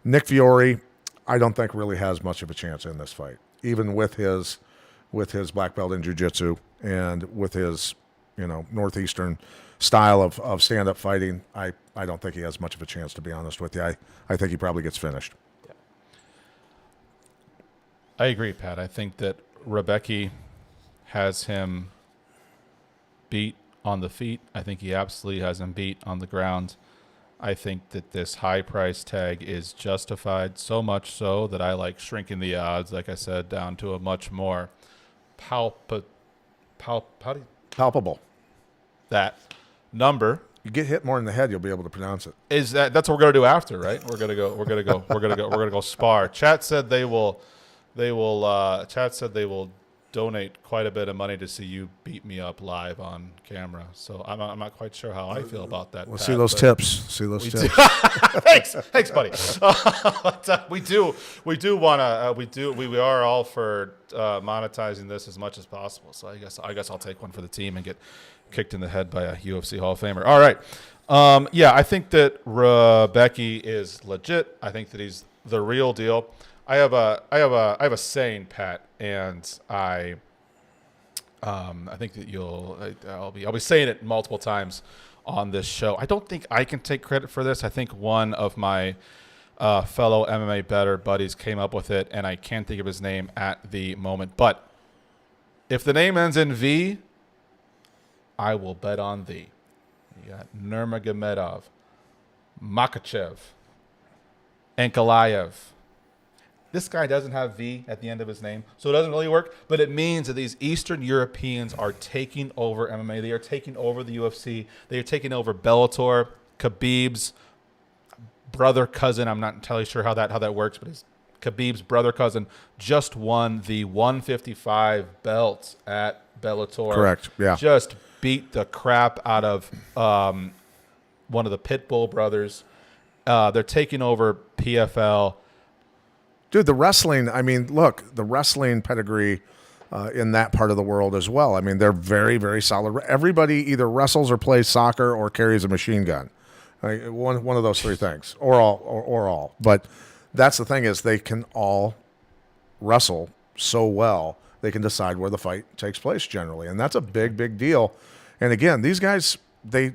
Nick Fiore, I don't think really has much of a chance in this fight, even with his black belt in jiu-jitsu and with his, Northeastern style of stand-up fighting. I don't think he has much of a chance, to be honest with you. I think he probably gets finished. Yeah. I agree, Pat. I think that Rebecki has him beat on the feet. I think he absolutely has him beat on the ground. I think that this high price tag is justified, so much so that I like shrinking the odds, like I said, down to a much more Palpable. That number. You get hit more in the head, you'll be able to pronounce it. That's what we're gonna do after, right? We're gonna go spar. Chat said they will donate quite a bit of money to see you beat me up live on camera. So I'm not quite sure how I feel about that. We'll Pat, see those tips. Thanks, buddy. We are all for monetizing this as much as possible. So I guess I'll take one for the team and get kicked in the head by a UFC Hall of Famer. All right. I think that Rebecki is legit. I think that he's the real deal. I have a saying, Pat, and I think that I'll be saying it multiple times on this show. I don't think I can take credit for this. I think one of my fellow MMA better buddies came up with it, and I can't think of his name at the moment. But if the name ends in V, I will bet on thee. You got Nurmagomedov, Makachev, Ankalaev. This guy doesn't have V at the end of his name, so it doesn't really work. But it means that these Eastern Europeans are taking over MMA. They are taking over the UFC. They are taking over Bellator, Khabib's brother cousin. I'm not entirely sure how that works, but his Khabib's brother cousin just won the 155 belt at Bellator. Correct. Yeah. Just beat the crap out of one of the Pitbull brothers. They're taking over PFL. Dude, the wrestling, the wrestling pedigree in that part of the world as well. I mean, they're very, very solid. Everybody either wrestles or plays soccer or carries a machine gun. One of those three things, or all. But that's the thing, is they can all wrestle so well, they can decide where the fight takes place generally. And that's a big, big deal. And again, these guys, they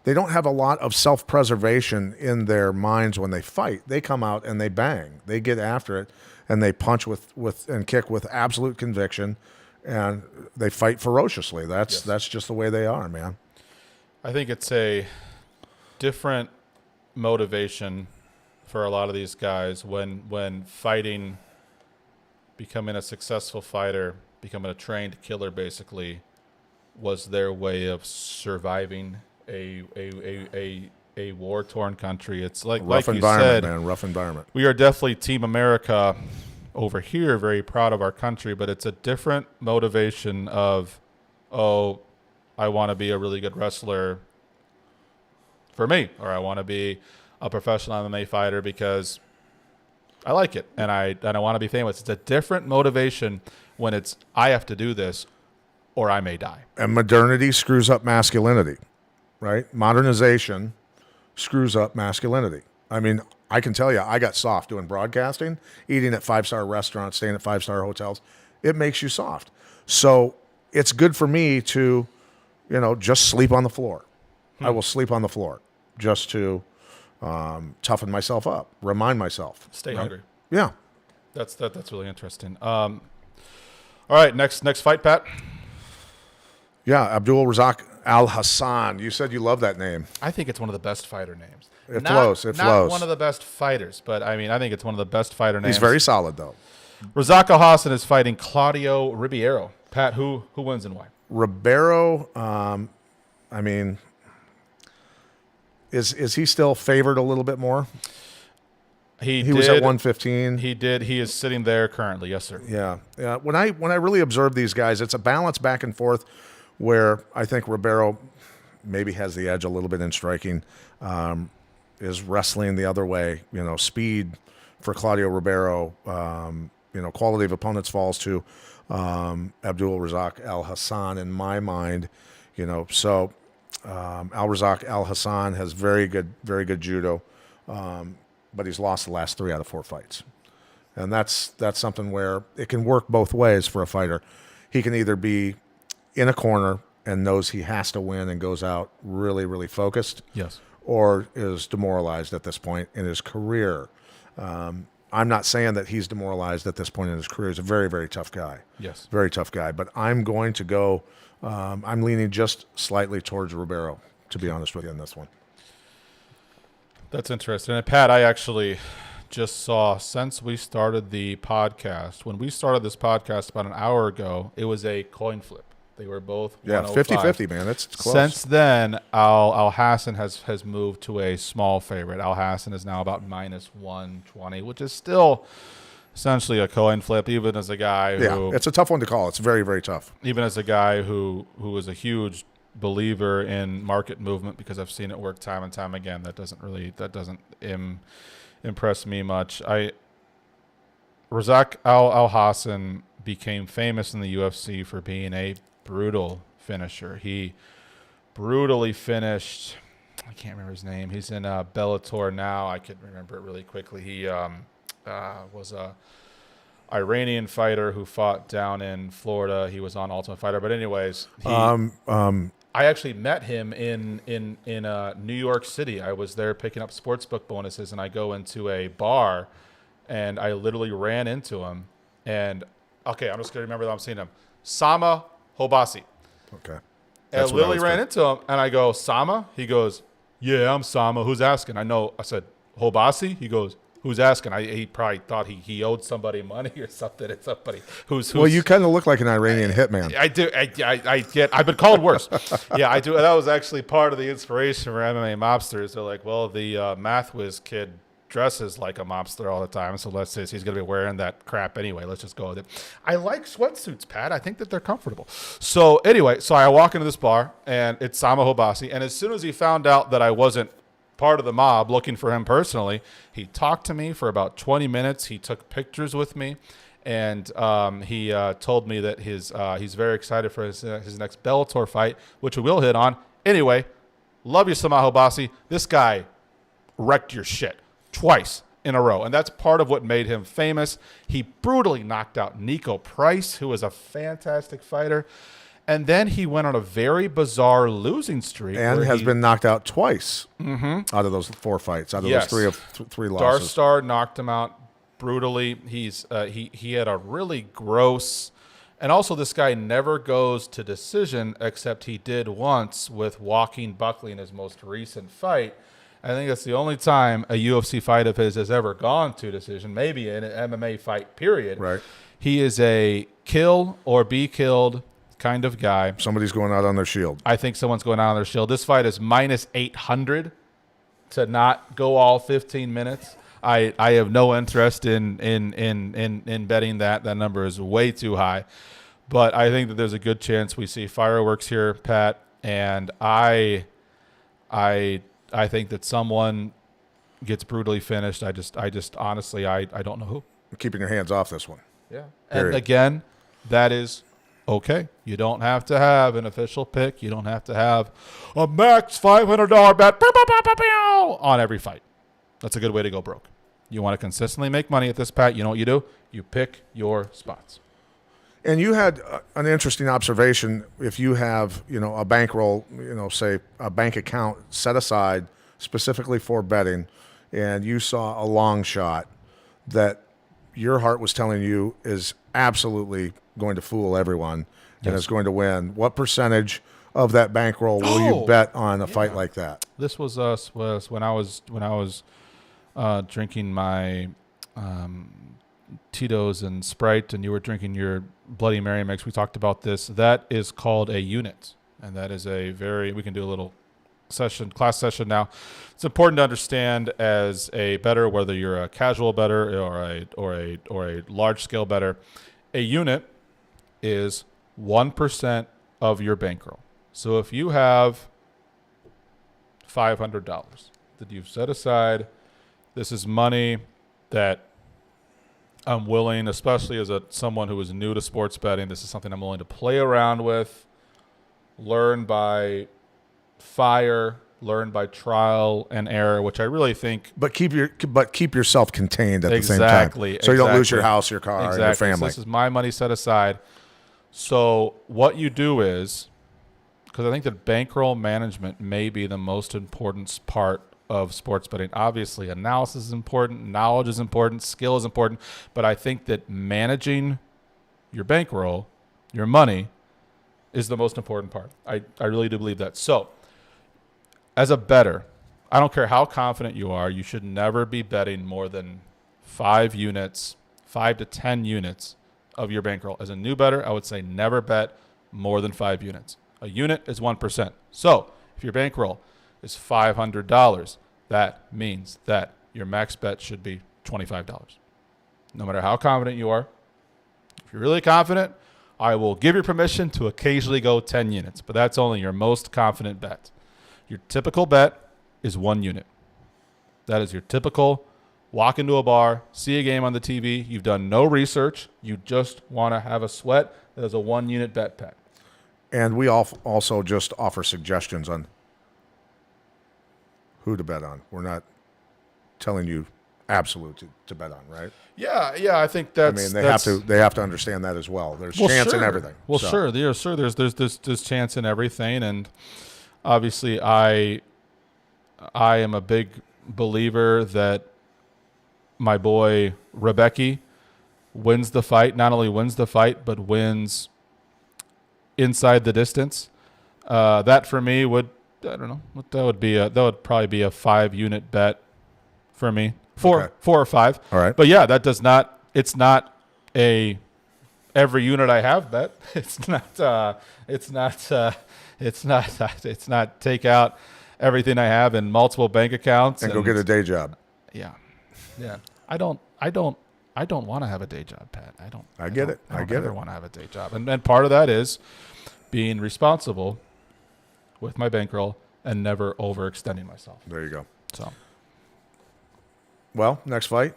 don't have a lot of self-preservation in their minds when they fight. They come out and they bang. They get after it, and they punch with and kick with absolute conviction, and they fight ferociously. That's just the way they are, man. I think it's a different motivation for a lot of these guys when fighting becoming a successful fighter, becoming a trained killer, basically, was their way of surviving a war-torn country. It's like Rough you environment, said, man. Rough environment. we are definitely Team America over here, very proud of our country, but it's a different motivation of, oh, I want to be a really good wrestler for me, or I want to be a professional MMA fighter because I like it and I want to be famous. It's a different motivation when it's I have to do this or I may die. And modernity screws up masculinity, right? Modernization screws up masculinity. I mean, I can tell you, I got soft doing broadcasting, eating at 5-star restaurants, staying at 5-star hotels. It makes you soft. So it's good for me to, just sleep on the floor. I will sleep on the floor just to toughen myself up, remind myself. Stay hungry. Yeah. That's really interesting. All right, next fight, Pat. Yeah, Abdul Razak Al Hassan. You said you love that name. I think it's one of the best fighter names. It flows. Not one of the best fighters, but I think it's one of the best fighter names. He's very solid, though. Razak Al Hassan is fighting Claudio Ribeiro. Pat, who wins and why? Ribeiro, is he still favored a little bit more? He was at 115. He did. He is sitting there currently. Yes, sir. Yeah. When I really observe these guys, it's a balance back and forth where I think Ribeiro maybe has the edge a little bit in striking, is wrestling the other way. Speed for Claudio Ribeiro. Quality of opponents falls to Abdul Razak Al Hassan in my mind. So Al Razak Al Hassan has very good judo, but he's lost the last 3 out of 4 fights, and that's something where it can work both ways for a fighter. He can either be in a corner and knows he has to win and goes out really, really focused, Yes. or is demoralized at this point in his career. I'm not saying that he's demoralized at this point in his career. He's a very, very tough guy. Yes. Very tough guy. But I'm going to go, I'm leaning just slightly towards Ribeiro, to be honest with you, on this one. That's interesting. And Pat, I actually just saw, since we started the podcast, when we started this podcast about an hour ago, it was a coin flip. They were both 50-50, man. It's close. Since then, Al Hassan has moved to a small favorite. Al Hassan is now about -120, which is still essentially a coin flip, even as a guy who... Yeah, it's a tough one to call. It's very, very tough. Even as a guy who is a huge believer in market movement, because I've seen it work time and time again. That doesn't impress me much. Razak Al Hassan became famous in the UFC for being a brutal finisher. He brutally finished, I can't remember his name. He's in Bellator now. I can remember it really quickly. He was a Iranian fighter who fought down in Florida. He was on Ultimate Fighter. But anyways, I actually met him in New York City. I was there picking up sportsbook bonuses, and I go into a bar, and I literally ran into him. And okay, I'm just gonna remember that I'm seeing him. Sama Hobasi. Okay. And I literally ran into him, and I go, Sama? He goes, yeah, I'm Sama. Who's asking? I said, Hobasi? He goes, who's asking? He probably thought he owed somebody money or something. It's somebody who's well, you kind of look like an Iranian hitman. I do. I've been called worse. Yeah, I do. That was actually part of the inspiration for MMA Mobsters. They're like, well, the math whiz kid dresses like a mobster all the time, so let's say he's going to be wearing that crap anyway. Let's just go with it. I like sweatsuits, Pat. I think that they're comfortable. So anyway, I walk into this bar, and it's Sama Hobasi, and as soon as he found out that I wasn't part of the mob looking for him personally, he talked to me for about 20 minutes. He took pictures with me, and he told me that he's very excited for his next Bellator fight, which we will hit on. Anyway, love you, Sama Hobasi. This guy wrecked your shit twice in a row, and that's part of what made him famous. He brutally knocked out Nico Price, who was a fantastic fighter, and then he went on a very bizarre losing streak. And has been knocked out twice out of those 4 fights, out of those three losses. Darstar knocked him out brutally. He had a really gross, and also this guy never goes to decision, except he did once with Joaquin Buckley in his most recent fight. I think that's the only time a UFC fight of his has ever gone to decision, maybe in an MMA fight, period. Right. He is a kill or be killed kind of guy. Somebody's going out on their shield. I think someone's going out on their shield. This fight is minus 800 to not go all 15 minutes. I have no interest in betting that. That number is way too high. But I think that there's a good chance we see fireworks here, Pat. And I think that someone gets brutally finished. I just honestly, I don't know who. You're keeping your hands off this one. Yeah. Period. And again, that is okay. You don't have to have an official pick. You don't have to have a max $500 bet on every fight. That's a good way to go broke. You want to consistently make money at this, Pat. You know what you do? You pick your spots. And you had an interesting observation. If you have, a bankroll, say a bank account set aside specifically for betting, and you saw a long shot that your heart was telling you is absolutely going to fool everyone and is going to win, what percentage of that bankroll will you bet on a fight like that? This was when I was drinking my Tito's and Sprite, and you were drinking your Bloody Mary mix. We talked about this. That is called a unit, and that is we can do a little class session now. It's important to understand as a bettor, whether you're a casual bettor or a large scale bettor, a unit is 1% of your bankroll. So if you have $500 that you've set aside, this is money that I'm willing, especially as someone who is new to sports betting, this is something I'm willing to play around with, learn by fire, learn by trial and error, which I really think. But keep yourself contained at the same time, Exactly. so you don't lose your house, your car, and your family. So this is my money set aside. So what you do is, because I think that bankroll management may be the most important part of sports betting. Obviously, analysis is important, knowledge is important, skill is important, but I think that managing your bankroll, your money, is the most important part. I really do believe that. So, as a bettor, I don't care how confident you are, you should never be betting more than 5 to 10 units of your bankroll. As a new bettor, I would say never bet more than 5 units. A unit is 1%. So, if your bankroll is $500, that means that your max bet should be $25. No matter how confident you are, if you're really confident, I will give you permission to occasionally go 10 units, but that's only your most confident bet. Your typical bet is 1 unit. That is your typical walk into a bar, see a game on the TV, you've done no research, you just want to have a sweat. That is a 1 unit bet, Pat. And we also just offer suggestions on who to bet on. We're not telling you absolute to bet on, right? Yeah, I think that's. I mean, they have to understand that as well. There's chance in everything. Well, sure. There's chance in everything, and obviously, I am a big believer that my boy Rebecca wins the fight. Not only wins the fight, but wins inside the distance. That for me would. I don't know. That would probably be a 5 unit bet for me. 4 or 5. All right. But yeah, that does not. It's not a every unit I have bet. It's not. It's not take out everything I have in multiple bank accounts and go get a day job. Yeah. I don't want to have a day job, Pat. I don't ever want to have a day job, and part of that is being responsible with my bankroll and never overextending myself. There you go. So, well, next fight,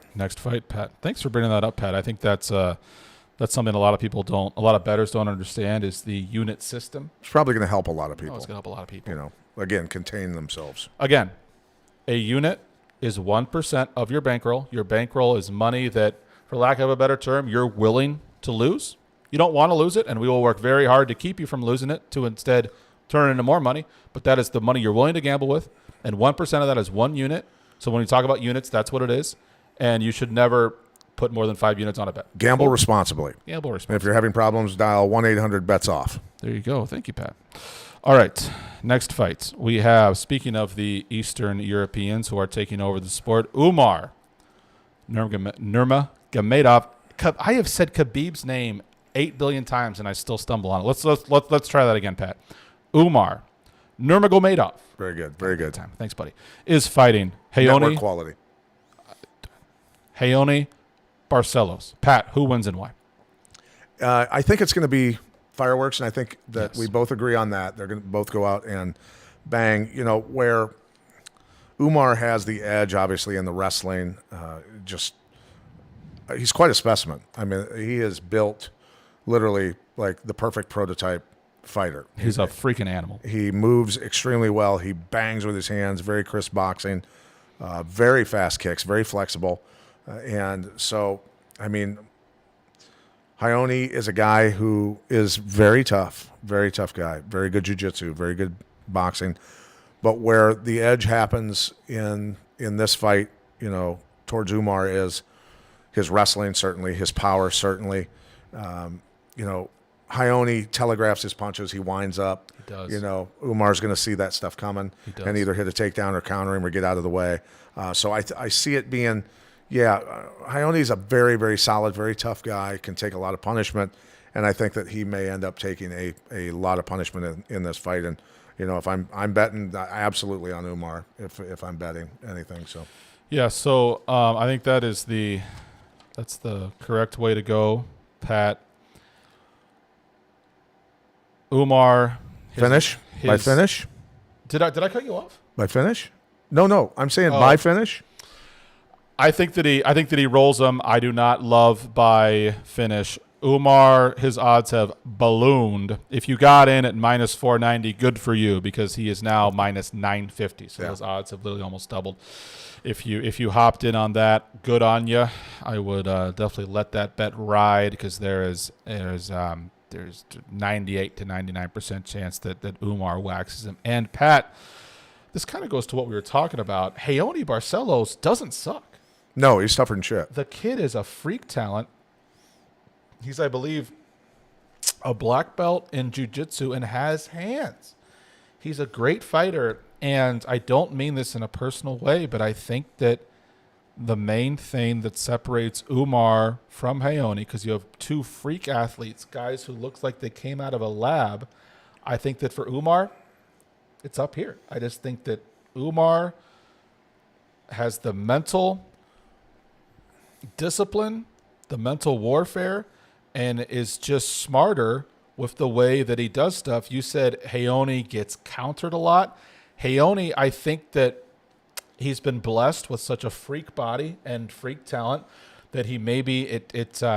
Pat. Thanks for bringing that up, Pat. I think that's something a lot of bettors don't understand is the unit system. It's probably going to help a lot of people. It's going to help a lot of people. Again, contain themselves. Again, a unit is 1% of your bankroll. Your bankroll is money that, for lack of a better term, you're willing to lose. You don't want to lose it, and we will work very hard to keep you from losing it to instead turn into more money, but that is the money you're willing to gamble with, and 1% of that is 1 unit. So when we talk about units, that's what it is, and you should never put more than 5 units on a bet. Gamble responsibly. Gamble responsibly. And if you're having problems, dial 1-800-BETS-OFF. There you go. Thank you, Pat. All right, next fight. We have, speaking of the Eastern Europeans who are taking over the sport, Umar Nurmagomedov I have said Khabib's name 8 billion times and I still stumble on it. Let's try that again, Pat. Umar Nurmagomedov. Very good. Very good. Thanks, buddy. Is fighting Network quality. Hayoni Barcelos. Pat, who wins and why? I think it's going to be fireworks, and I think that Yes. we both agree on that. They're going to both go out and bang. You know, where Umar has the edge, obviously, in the wrestling, he's quite a specimen. I mean, he is built literally like the perfect prototype fighter. He's a freaking animal. He moves extremely well. He bangs with his hands, very crisp boxing, very fast kicks, very flexible. And so, I mean, Hayoni is a guy who is very tough guy, very good jiu-jitsu, very good boxing. But where the edge happens in this fight, you know, towards Umar is his wrestling, certainly, his power, certainly. You know, Hayoni telegraphs his punches. He winds up. He does. You know, Umar's going to see that stuff coming and either hit a takedown or counter him or get out of the way. So I see it being, Hayoni's a very, very solid, very tough guy, can take a lot of punishment, and I think that he may end up taking a lot of punishment in this fight. And, you know, if I'm betting absolutely on Umar if I'm betting anything. So Yeah, so I think that's the correct way to go, Pat. Umar finish? By finish? Did I cut you off? By finish? No. I'm saying by finish. I think that he rolls him. I do not love by finish. Umar, his odds have ballooned. If you got in at minus 490, good for you, because he is now minus 950. So those odds have literally almost doubled. If you hopped in on that, good on you. I would definitely let that bet ride, because there's 98 to 99% chance that Umar waxes him. And Pat, this kind of goes to what we were talking about. Hayoni Barcelos doesn't suck. No, he's tougher than shit. The kid is a freak talent. He's, I believe, a black belt in jiu-jitsu and has hands. He's a great fighter, and I don't mean this in a personal way, but I think that the main thing that separates Umar from Hayoni, because you have two freak athletes, guys who looks like they came out of a lab, I think that for Umar, it's up here. I just think that Umar has the mental discipline, the mental warfare, and is just smarter with the way that he does stuff. You said Hayoni gets countered a lot. Hayoni, I think that he's been blessed with such a freak body and freak talent that he maybe I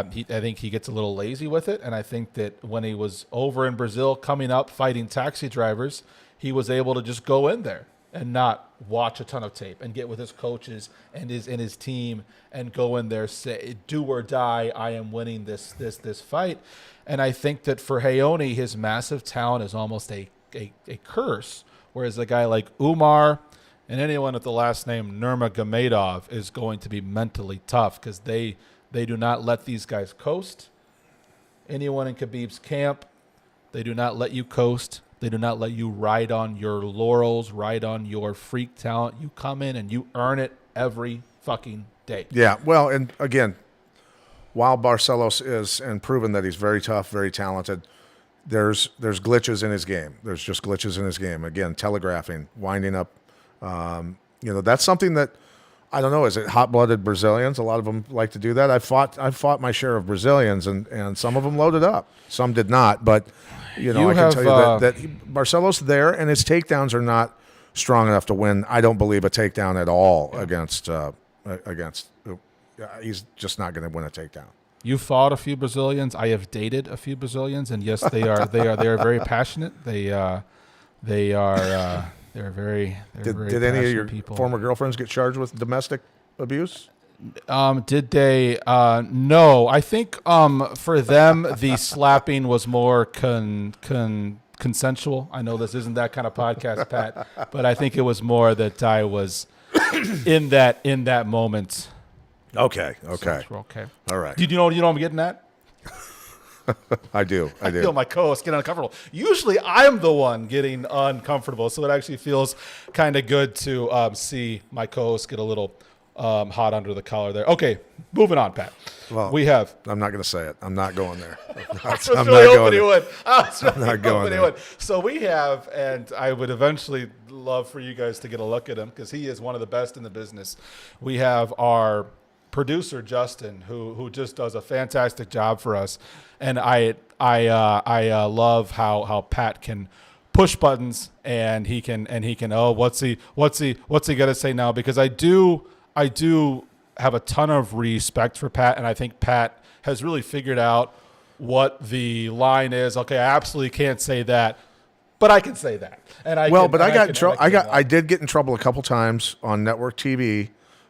think he gets a little lazy with it. And I think that when he was over in Brazil coming up fighting taxi drivers, he was able to just go in there and not watch a ton of tape and get with his coaches and his team and go in there, say, do or die, I am winning this fight. And I think that for Hayoni, his massive talent is almost a curse, whereas a guy like Umar and anyone with the last name Nurmagomedov is going to be mentally tough, because they do not let these guys coast. Anyone in Khabib's camp, they do not let you coast. They do not let you ride on your laurels, ride on your freak talent. You come in and you earn it every fucking day. Yeah, well, and again, while Barcelos is and proven that he's very tough, very talented, there's glitches in his game. There's just glitches in his game. Again, telegraphing, winding up. That's something that, I don't know, is it hot-blooded Brazilians? A lot of them like to do that. I've fought my share of Brazilians, and some of them loaded up. Some did not, but I can tell you that Barcelos there, and his takedowns are not strong enough to win. I don't believe a takedown at all against. He's just not going to win a takedown. You fought a few Brazilians. I have dated a few Brazilians, and yes, they are very passionate. They're very Did any of your people. former girlfriends get charged with domestic abuse? Did they? No. I think for them, the slapping was more consensual. I know this isn't that kind of podcast, Pat, but I think it was more that I was in that moment. Okay. So we're okay. All right. Do you know I'm getting at? I do. I feel my co-host get uncomfortable. Usually I'm the one getting uncomfortable, so it actually feels kind of good to see my co-host get a little hot under the collar there. Okay, moving on, Pat. Well, We have. I'm not going to say it. I'm not going there. I was really hoping you would. I was really not going hoping you there. would. So we have, and I would eventually love for you guys to get a look at him because he is one of the best in the business. We have our producer Justin, who just does a fantastic job for us, and I love how Pat can push buttons and he can what's he gonna say now, because I do have a ton of respect for Pat, and I think Pat has really figured out what the line is. Okay, I absolutely can't say that, but I can say that. And I did get in trouble a couple times on network TV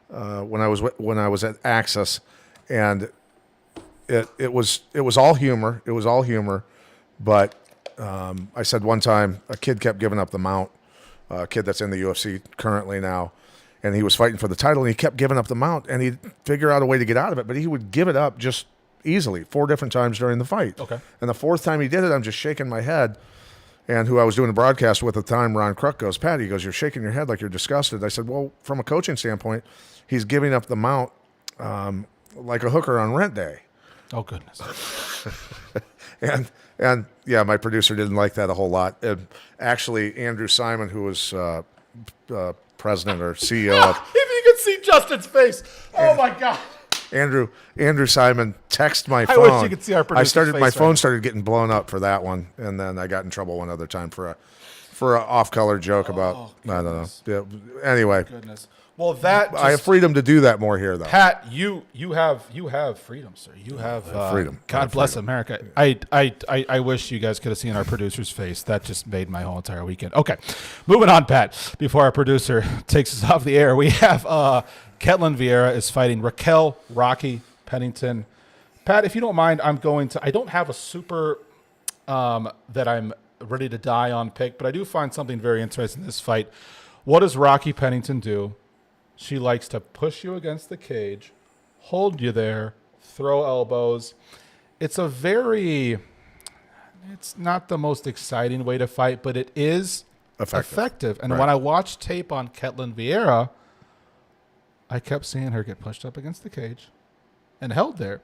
when I was at Access, and it was all humor. It was all humor, but I said one time a kid kept giving up the mount, a kid that's in the UFC currently now, and he was fighting for the title, and he kept giving up the mount, and he'd figure out a way to get out of it, but he would give it up just easily 4 different times during the fight. Okay. And the 4th time he did it, I'm just shaking my head. And who I was doing the broadcast with at the time, Ron Kruk, goes, Pat, he goes, you're shaking your head like you're disgusted. I said, well, from a coaching standpoint, he's giving up the mount like a hooker on rent day. Oh, goodness. And yeah, my producer didn't like that a whole lot. And actually, Andrew Simon, who was president or CEO of If you could see Justin's face. Oh, my God. Andrew Simon texted my I phone. wish you could see our producer's face my right phone now. started getting blown up for that one, and then I got in trouble one other time for a off-color joke about I don't know. Yeah, anyway, Goodness. Well, that I have freedom to do that more here, though. Pat, you have freedom, sir. You have freedom. God bless America. I wish you guys could have seen our producer's face. That just made my whole entire weekend. Okay, moving on, Pat. Before our producer takes us off the air, we have Ketlin Vieira is fighting Raquel Rocky Pennington. Pat, if you don't mind, I don't have a super that I'm ready to die on pick, but I do find something very interesting in this fight. What does Rocky Pennington do? She likes to push you against the cage, hold you there, throw elbows. It's not the most exciting way to fight, but it is effective. And when I watched tape on Ketlin Vieira, I kept seeing her get pushed up against the cage and held there.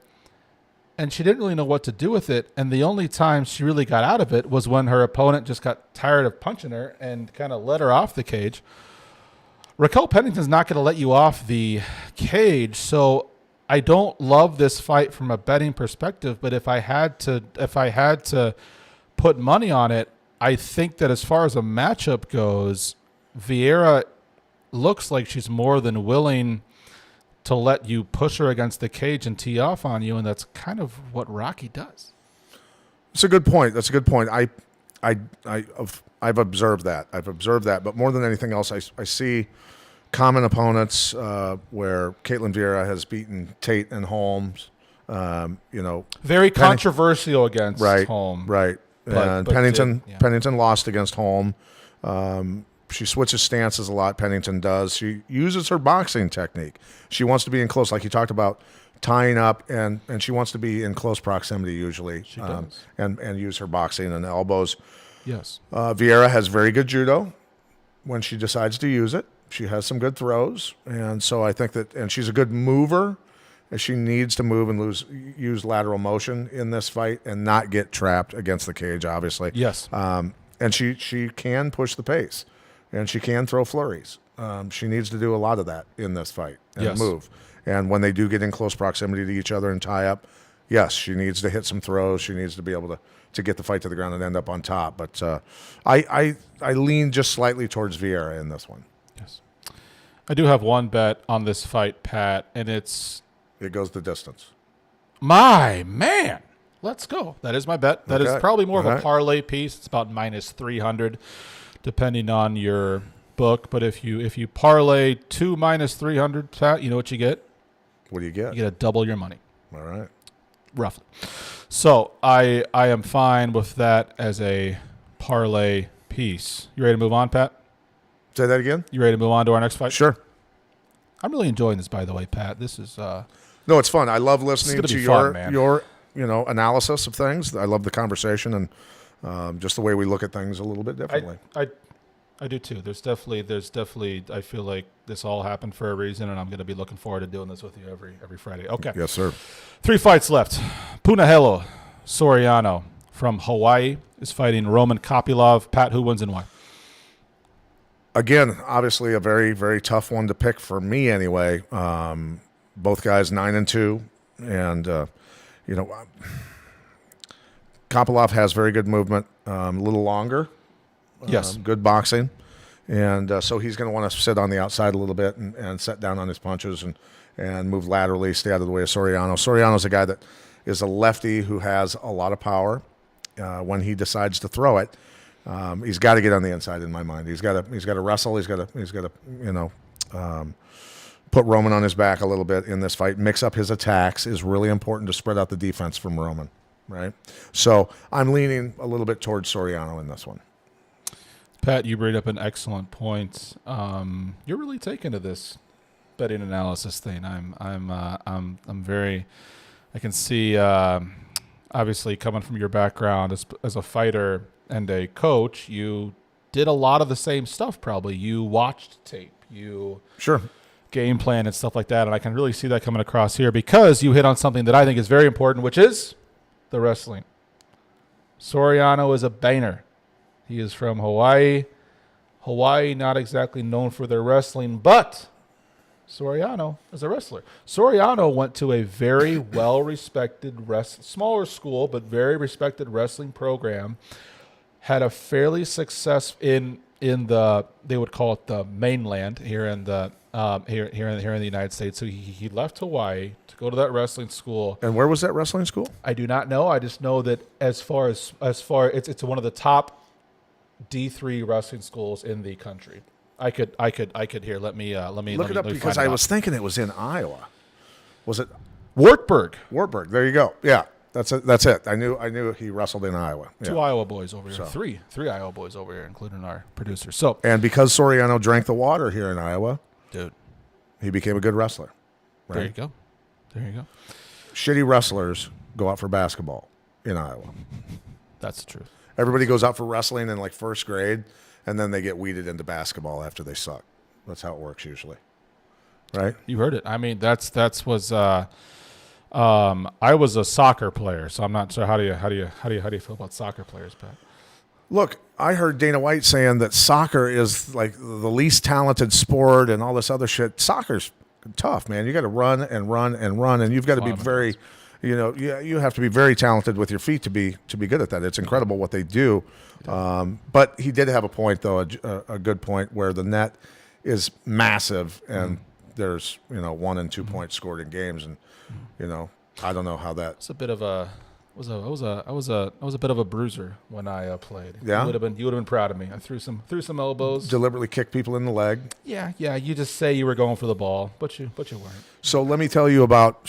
And she didn't really know what to do with it. And the only time she really got out of it was when her opponent just got tired of punching her and kind of let her off the cage. Raquel Pennington's not going to let you off the cage, so I don't love this fight from a betting perspective. But if I had to put money on it, I think that as far as a matchup goes, Vieira looks like she's more than willing to let you push her against the cage and tee off on you, and that's kind of what Rocky does. That's a good point. I've observed that. But more than anything else, I see common opponents where Ketlin Vieira has beaten Tate and Holmes. Very controversial against Holmes. Right. And Pennington lost against Holmes. She switches stances a lot. Pennington does. She uses her boxing technique. She wants to be in close, like you talked about, tying up, and she wants to be in close proximity usually. She does. And use her boxing and elbows. Yes. Vieira has very good judo when she decides to use it. She has some good throws, and so I think that, and she's a good mover. She needs to move and use lateral motion in this fight and not get trapped against the cage, obviously. Yes. And she can push the pace, and she can throw flurries. She needs to do a lot of that in this fight and move. And when they do get in close proximity to each other and tie up, yes, she needs to hit some throws. She needs to be able to get the fight to the ground and end up on top. But I lean just slightly towards Vieira in this one. Yes. I do have one bet on this fight, Pat, and it goes the distance. My man. Let's go. That is my bet. That is probably more of a Okay. parlay piece. It's about minus 300, depending on your book. But if you parlay 2 minus 300, Pat, you know what you get? What do you get? You get to double your money. All right. Roughly. So I am fine with that as a parlay piece. You ready to move on, Pat? Say that again? You ready to move on to our next fight? Sure. I'm really enjoying this, by the way, Pat. This is No, it's fun. I love listening gonna to be your fun, man. your analysis of things. I love the conversation and just the way we look at things a little bit differently. I do too. There's definitely. I feel like this all happened for a reason, and I'm going to be looking forward to doing this with you every Friday. Okay. Yes, sir. 3 fights left. Punahele Soriano from Hawaii is fighting Roman Kopylov. Pat, who wins and why? Again, obviously a very, very tough one to pick for me anyway. Both guys 9-2, and Kopylov has very good movement, a little longer. Yes. Good boxing. And so he's going to want to sit on the outside a little bit and set down on his punches and move laterally, stay out of the way of Soriano. Soriano's a guy that is a lefty who has a lot of power. When he decides to throw it, he's got to get on the inside in my mind. He's got to wrestle. He's got to put Roman on his back a little bit in this fight. Mix up his attacks is really important to spread out the defense from Roman, right? So I'm leaning a little bit towards Soriano in this one. Pat, you bring up an excellent point. You're really taken to this betting analysis thing. I'm very. I can see, obviously, coming from your background as a fighter and a coach, you did a lot of the same stuff. Probably you watched tape, you Sure. game plan and stuff like that, and I can really see that coming across here because you hit on something that I think is very important, which is the wrestling. Soriano is a banger. He is from Hawaii. Hawaii, not exactly known for their wrestling, but Soriano is a wrestler. Soriano went to a very well-respected, smaller school, but very respected wrestling program. Had a fairly success in the, they would call it the mainland here in the here in the United States. So he left Hawaii to go to that wrestling school. And where was that wrestling school? I do not know. I just know that as far it's one of the top D3 wrestling schools in the country. I could here. Let me Look it up because I was thinking it was in Iowa. Was it Wartburg? Wartburg? There you go. Yeah, that's it. I knew he wrestled in Iowa. Yeah. 2 Iowa boys over here. Three Iowa boys over here, including our producer. So, And because Soriano drank the water here in Iowa, dude, he became a good wrestler. Right? there you go. There you go. Shitty wrestlers go out for basketball in Iowa. That's the truth. Everybody goes out for wrestling in like first grade, and then they get weeded into basketball after they suck. That's how it works usually, right? You heard it. I mean, I was a soccer player, so I'm not sure. How do you feel about soccer players, Pat? Look, I heard Dana White saying that soccer is like the least talented sport and all this other shit. Soccer's tough, man. You got to run and run and run, and you've got to be very, you have to be very talented with your feet to be good at that. It's incredible what they do. But he did have a point, though, a good point, where the net is massive and there's 1 and 2 points scored in games, and I don't know how that. It's a bit of a. I was a bit of a bruiser when I played. Yeah? You would have been proud of me. I threw some elbows. Deliberately kick people in the leg. Yeah. You just say you were going for the ball, but you weren't. So let me tell you about.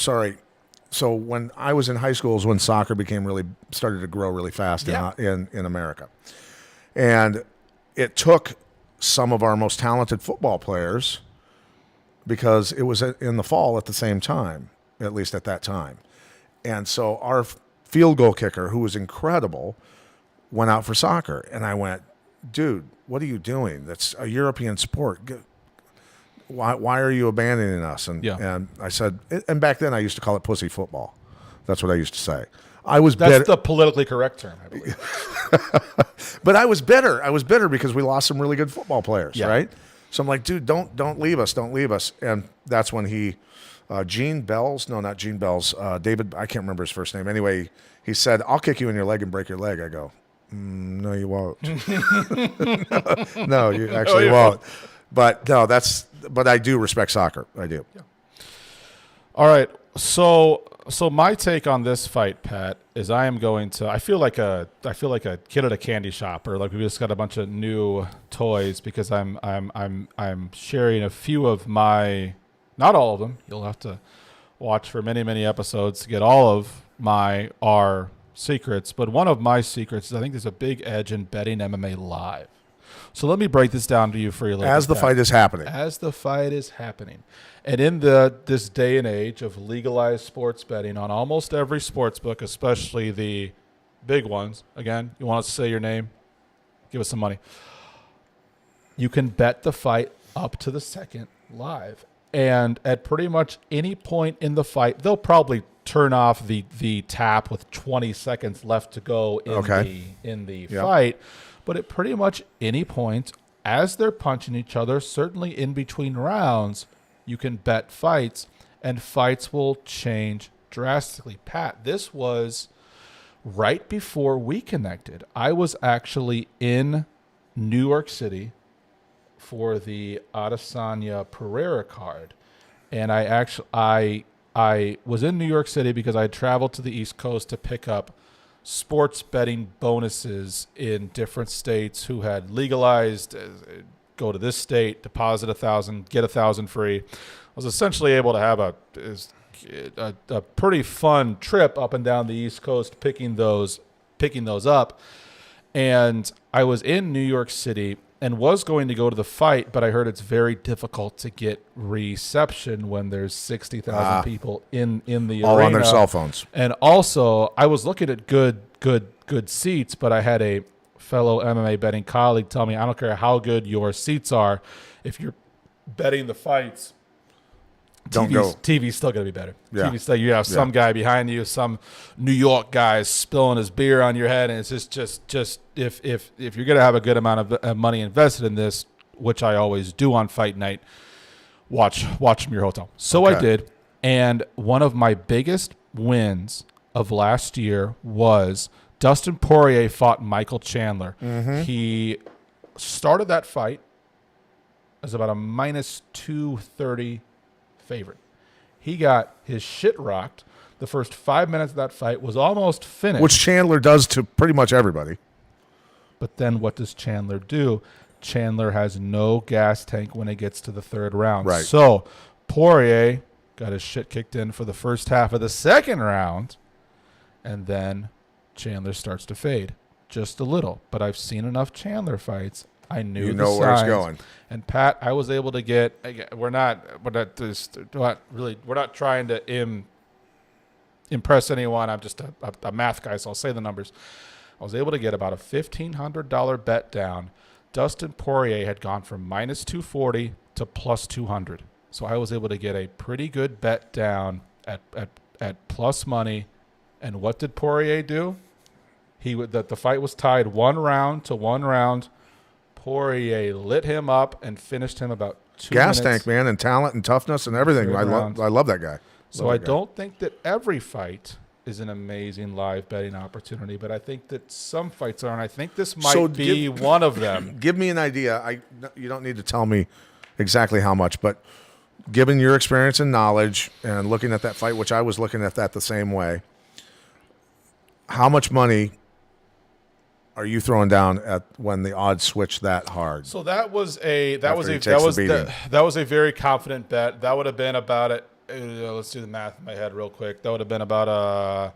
So when I was in high school is when soccer started to grow really fast in America, and it took some of our most talented football players because it was in the fall at the same time, at least at that time, and so our field goal kicker, who was incredible, went out for soccer. And I went, dude, what are you doing? That's a European sport. Why are you abandoning us? And I said, and back then I used to call it pussy football. That's what I used to say. That's the politically correct term, I believe. But I was bitter. I was bitter because we lost some really good football players, right? So I'm like, dude, don't leave us. Don't leave us. And that's when Gene Bells, no, not Gene Bells, David, I can't remember his first name. Anyway, he said, I'll kick you in your leg and break your leg. I go, no, you won't. No, you actually won't. But no, but I do respect soccer. I do. Yeah. All right. So my take on this fight, Pat, is I feel like a kid at a candy shop, or like we just got a bunch of new toys, because I'm sharing a few of my, not all of them. You'll have to watch for many, many episodes to get all of our secrets. But one of my secrets is I think there's a big edge in betting MMA live. So let me break this down to you for you later. As the fight is happening. As the fight is happening. And in this day and age of legalized sports betting on almost every sports book, especially the big ones, again, you want us to say your name? Give us some money. you can bet the fight up to the second live. And at pretty much any point in the fight, they'll probably turn off the tap with 20 seconds left to go in the fight. But at pretty much any point, as they're punching each other, certainly in between rounds, you can bet fights, and fights will change drastically. Pat, this was right before we connected. I was actually in New York City for the Adesanya Pereira card, and I was in New York City because I had traveled to the East Coast to pick up sports betting bonuses in different states who had legalized. Go to this state, deposit $1,000, get $1,000 free. I was essentially able to have a pretty fun trip up and down the East Coast, picking those up. And I was in New York City and was going to go to the fight, but I heard it's very difficult to get reception when there's 60,000 people in the all arena. on their cell phones. And also, I was looking at good seats, but I had a fellow MMA betting colleague tell me, I don't care how good your seats are, if you're betting the fights, Don't go. TV's still going to be better. Yeah. TV's still, you have some guy behind you, some New York guy spilling his beer on your head, and it's just if you're going to have a good amount of money invested in this, which I always do on fight night, watch from your hotel. So I did, and one of my biggest wins of last year was Dustin Poirier fought Michael Chandler. Mm-hmm. He started that fight as about a minus 230 favorite. He got his shit rocked. The first 5 minutes of that fight was almost finished. Which Chandler does to pretty much everybody. But then what does Chandler do? Chandler has no gas tank when it gets to the third round. Right. So Poirier got his shit kicked in for the first half of the second round, and then Chandler starts to fade just a little. But I've seen enough Chandler fights. I knew You the know where it's signs. going. And Pat, I was able to get. We're not trying to impress anyone. I'm just a math guy, so I'll say the numbers. I was able to get about a $1,500 bet down. Dustin Poirier had gone from minus 240 to plus 200. So I was able to get a pretty good bet down at plus money. And what did Poirier do? The fight was tied 1 round to 1 round. Poirier lit him up and finished him about 2 minutes. Gas tank, man, and talent and toughness and everything. I love that guy. So I don't think that every fight is an amazing live betting opportunity, but I think that some fights are, and I think this might be one of them. Give me an idea. You don't need to tell me exactly how much, but given your experience and knowledge and looking at that fight, which I was looking at that the same way, how much money are you throwing down at when the odds switch that hard? So that was a very confident bet. That would have been about let's do the math in my head real quick. That would have been about a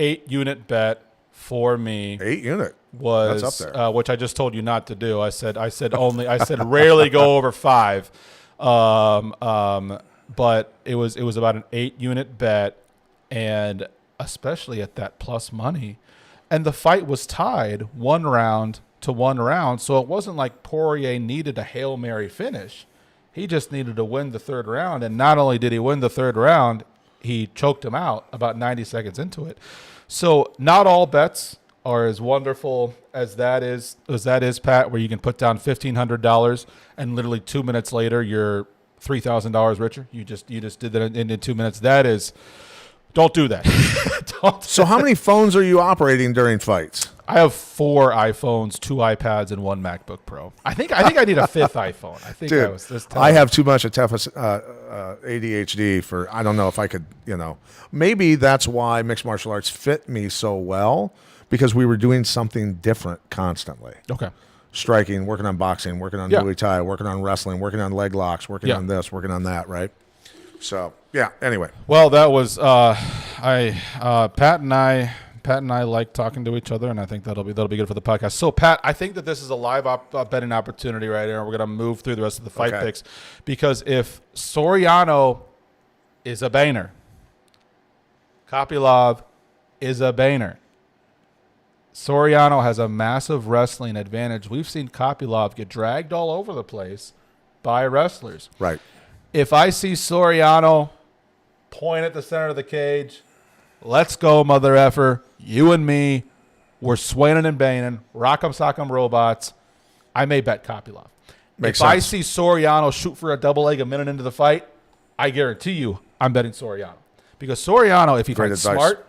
8-unit bet for me. 8-unit was that's up there. Which I just told you not to do. I said rarely go over 5. But it was about an 8-unit bet, and especially at that plus money. And the fight was tied 1 round to 1 round, so it wasn't like Poirier needed a Hail Mary finish. He just needed to win the 3rd round, and not only did he win the 3rd round, he choked him out about 90 seconds into it. So not all bets are as wonderful as that is, Pat, where you can put down $1,500 and literally 2 minutes later you're $3,000 richer. You just did that in 2 minutes. That is... Don't do that. So how many phones are you operating during fights? I have 4 iPhones, 2 iPads, and 1 MacBook Pro. I think I need a 5th iPhone. I think Dude, I have too much ADHD for, I don't know if I could, maybe that's why mixed martial arts fit me so well, because we were doing something different constantly. Okay. Striking, working on boxing, working on Muay Thai, working on wrestling, working on leg locks, working on this, working on that, right? So, yeah, anyway. Well, that was Pat and I like talking to each other, and I think that'll be good for the podcast. So, Pat, I think that this is a live betting opportunity right here. We're going to move through the rest of the fight picks, because if Soriano is a baner, Kopylov is a baner, Soriano has a massive wrestling advantage. We've seen Kopylov get dragged all over the place by wrestlers. Right. If I see Soriano point at the center of the cage, let's go, mother effer. You and me, we're swinging and banging, rock'em sock'em robots. I may bet Kopylov. Makes if I sense. see Soriano shoot for a double leg a minute into the fight, I guarantee you I'm betting Soriano. Because Soriano, if he Great fights advice. smart,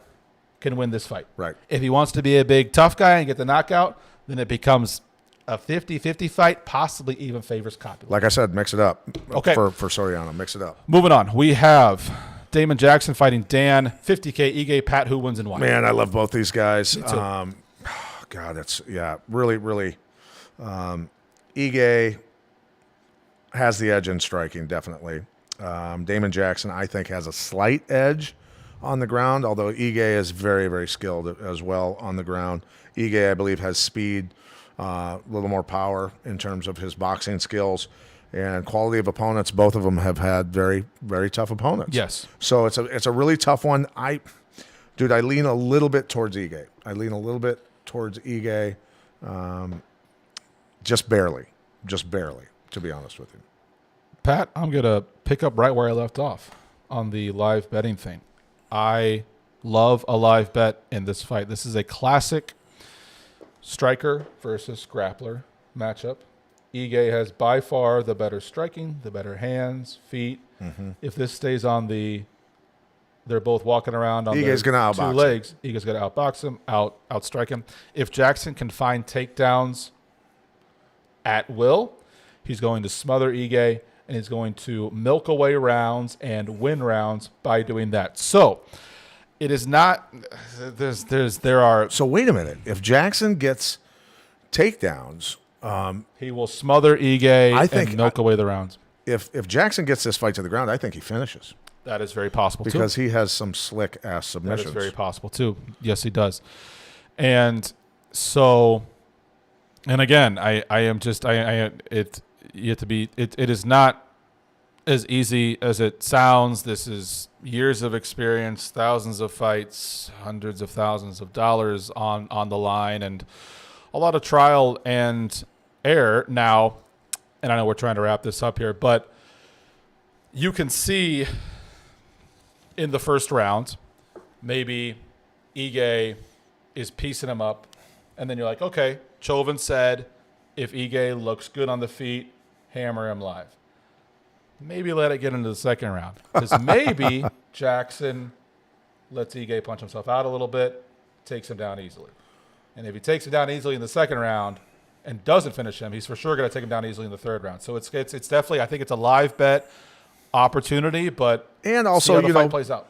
can win this fight. Right. If he wants to be a big tough guy and get the knockout, then it becomes a 50-50 fight, possibly even favors Kopylov. Like I said, mix it up. Okay. For Soriano, mix it up. Moving on, we have Damon Jackson fighting Dan, 50K, Ige, Pat, who wins and why? Man, I love both these guys. Me too. God, it's really, really. Ige has the edge in striking, definitely. Damon Jackson, I think, has a slight edge on the ground, although Ige is very, very skilled as well on the ground. Ige, I believe, has speed, a little more power in terms of his boxing skills and quality of opponents. Both of them have had very, very tough opponents. Yes. So it's a really tough one. I lean a little bit towards Ige. Just barely, to be honest with you. Pat, I'm going to pick up right where I left off on the live betting thing. I love a live bet in this fight. This is a classic striker versus grappler matchup. Ige has by far the better striking, the better hands, feet. Mm-hmm. If this stays on they're both walking around on Ige's their gonna two outbox him. legs. Ige's going to outbox him, outstrike him. If Jackson can find takedowns at will, he's going to smother Ige, and he's going to milk away rounds and win rounds by doing that. So it is not there are So wait a minute. If Jackson gets takedowns, he will smother Ige I think and milk away the rounds. if Jackson gets this fight to the ground, I think he finishes That is very possible because too. he has some slick ass That submissions. is very possible too. Yes, he does. And so, and again, it is not as easy as it sounds. This is years of experience, thousands of fights, hundreds of thousands of dollars on the line, and a lot of trial and error now. And I know we're trying to wrap this up here, but you can see in the first round, maybe Ige is piecing him up, and then you're like, okay, Chovan said if Ige looks good on the feet, hammer him live. Maybe let it get into the second round, because maybe Jackson lets Ige punch himself out a little bit, takes him down easily. And if he takes him down easily in the second round and doesn't finish him, he's for sure going to take him down easily in the third round. So it's definitely, I think it's a live bet opportunity, but And also, see how the fight plays out.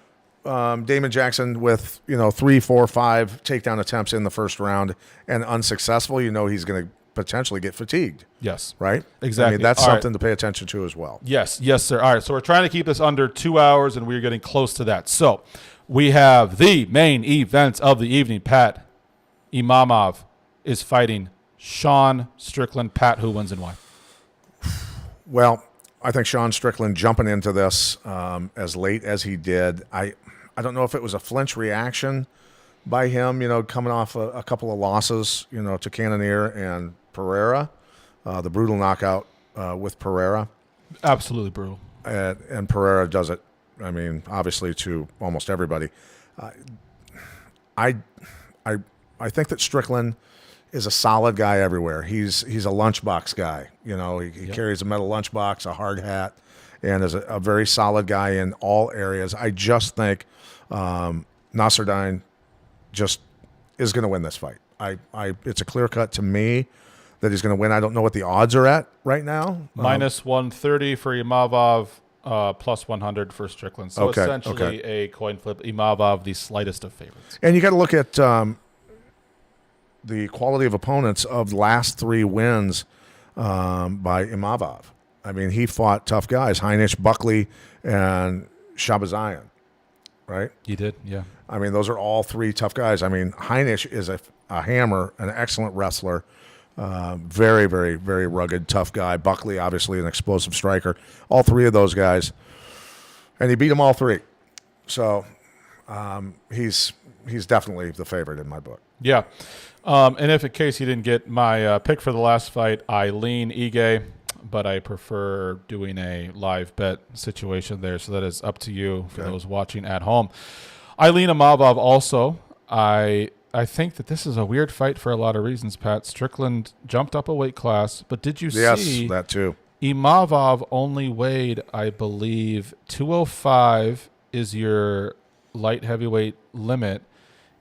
Damon Jackson with 3, 4, 5 takedown attempts in the first round and unsuccessful, he's going to potentially get fatigued. Yes. Right? Exactly. I mean, that's All right. something to pay attention to as well. Yes, sir. All right, so we're trying to keep this under 2 hours, and we're getting close to that. So we have the main event of the evening. Pat Imamov is fighting Sean Strickland. Pat, who wins and why? Well, I think Sean Strickland jumping into this as late as he did, I don't know if it was a flinch reaction by him, coming off a couple of losses, to Cannonier and Pereira, the brutal knockout with Pereira. Absolutely brutal. And Pereira does it, I mean, obviously to almost everybody. I think that Strickland is a solid guy everywhere. He's a lunchbox guy. He carries a metal lunchbox, a hard hat, and is a very solid guy in all areas. I just think Nasruddin just is going to win this fight. It's a clear cut to me that he's going to win. I don't know what the odds are at right now. Minus 130 for Imavov, plus 100 for Strickland. So essentially a coin flip. Imavov, the slightest of favorites. And you got to look at the quality of opponents of the last 3 wins by Imavov. I mean, he fought tough guys, Heinrich, Buckley, and Shabazian, right? He did, yeah. I mean, those are all 3 tough guys. I mean, Heinrich is a hammer, an excellent wrestler, very, very, very rugged, tough guy. Buckley, obviously, an explosive striker. All 3 of those guys. And he beat them all 3. So He's definitely the favorite in my book. Yeah. And if in case you didn't get my pick for the last fight, I lean Ige, but I prefer doing a live bet situation there. So that is up to you for those watching at home. I lean Imavov also. I think that this is a weird fight for a lot of reasons, Pat. Strickland jumped up a weight class, but did you see? Yes, that too. Imavov only weighed, I believe, 205 is your light heavyweight limit.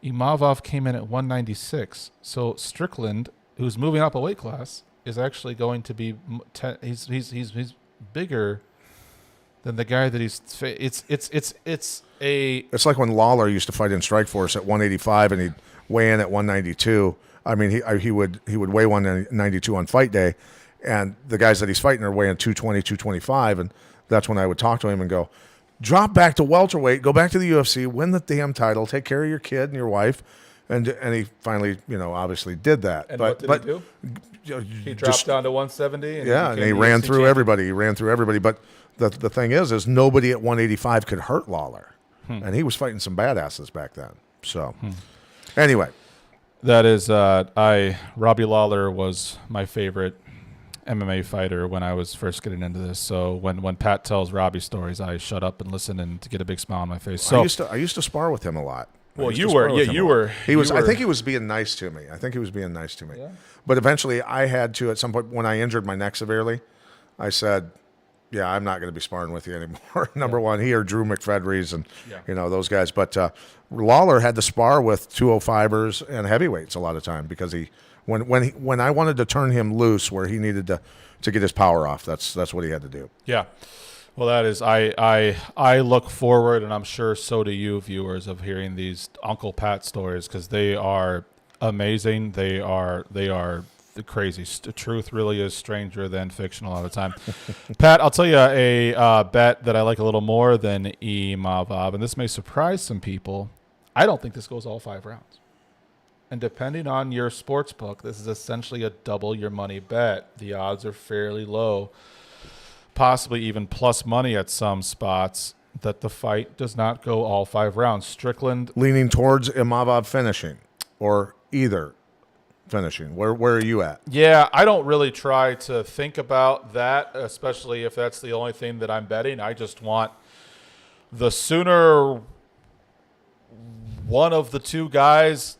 Imavov came in at 196. So Strickland, who's moving up a weight class, is actually going to be he's bigger than the guy that he's. It's like when Lawler used to fight in Strikeforce at 185 and he'd weigh in at 192. I mean, he would weigh 192 on fight day, and the guys that he's fighting are weighing 220, 225, and that's when I would talk to him and go, drop back to welterweight, go back to the UFC, win the damn title, take care of your kid and your wife, and he finally, obviously did that. And what did he do? He dropped down to 170. And he ran through everybody. He ran through everybody. But the thing is nobody at 185 could hurt Lawler, and he was fighting some badasses back then. So, anyway, that is Robbie Lawler was my favorite MMA fighter when I was first getting into this. So when Pat tells Robbie stories, I shut up and listen and to get a big smile on my face. So I used to spar with him a lot. Well, you were. I think he was being nice to me. Yeah. But eventually I had to, at some point when I injured my neck severely, I said, yeah, I'm not going to be sparring with you anymore. Number one, he or Drew McFedries and, those guys. But Lawler had to spar with 205ers and heavyweights a lot of time because when I wanted to turn him loose where he needed to get his power off, that's what he had to do. Yeah. Well, that is I look forward, and I'm sure so do you viewers, of hearing these Uncle Pat stories because they are amazing. They are crazy. The truth really is stranger than fiction a lot of the time. Pat, I'll tell you a bet that I like a little more than Imavov, and this may surprise some people. I don't think this goes all 5 rounds. And depending on your sports book, this is essentially a double your money bet. The odds are fairly low, possibly even plus money at some spots, that the fight does not go all 5 rounds. Strickland leaning towards Imavov finishing or either finishing. Where are you at? Yeah, I don't really try to think about that, especially if that's the only thing that I'm betting. I just want the sooner one of the two guys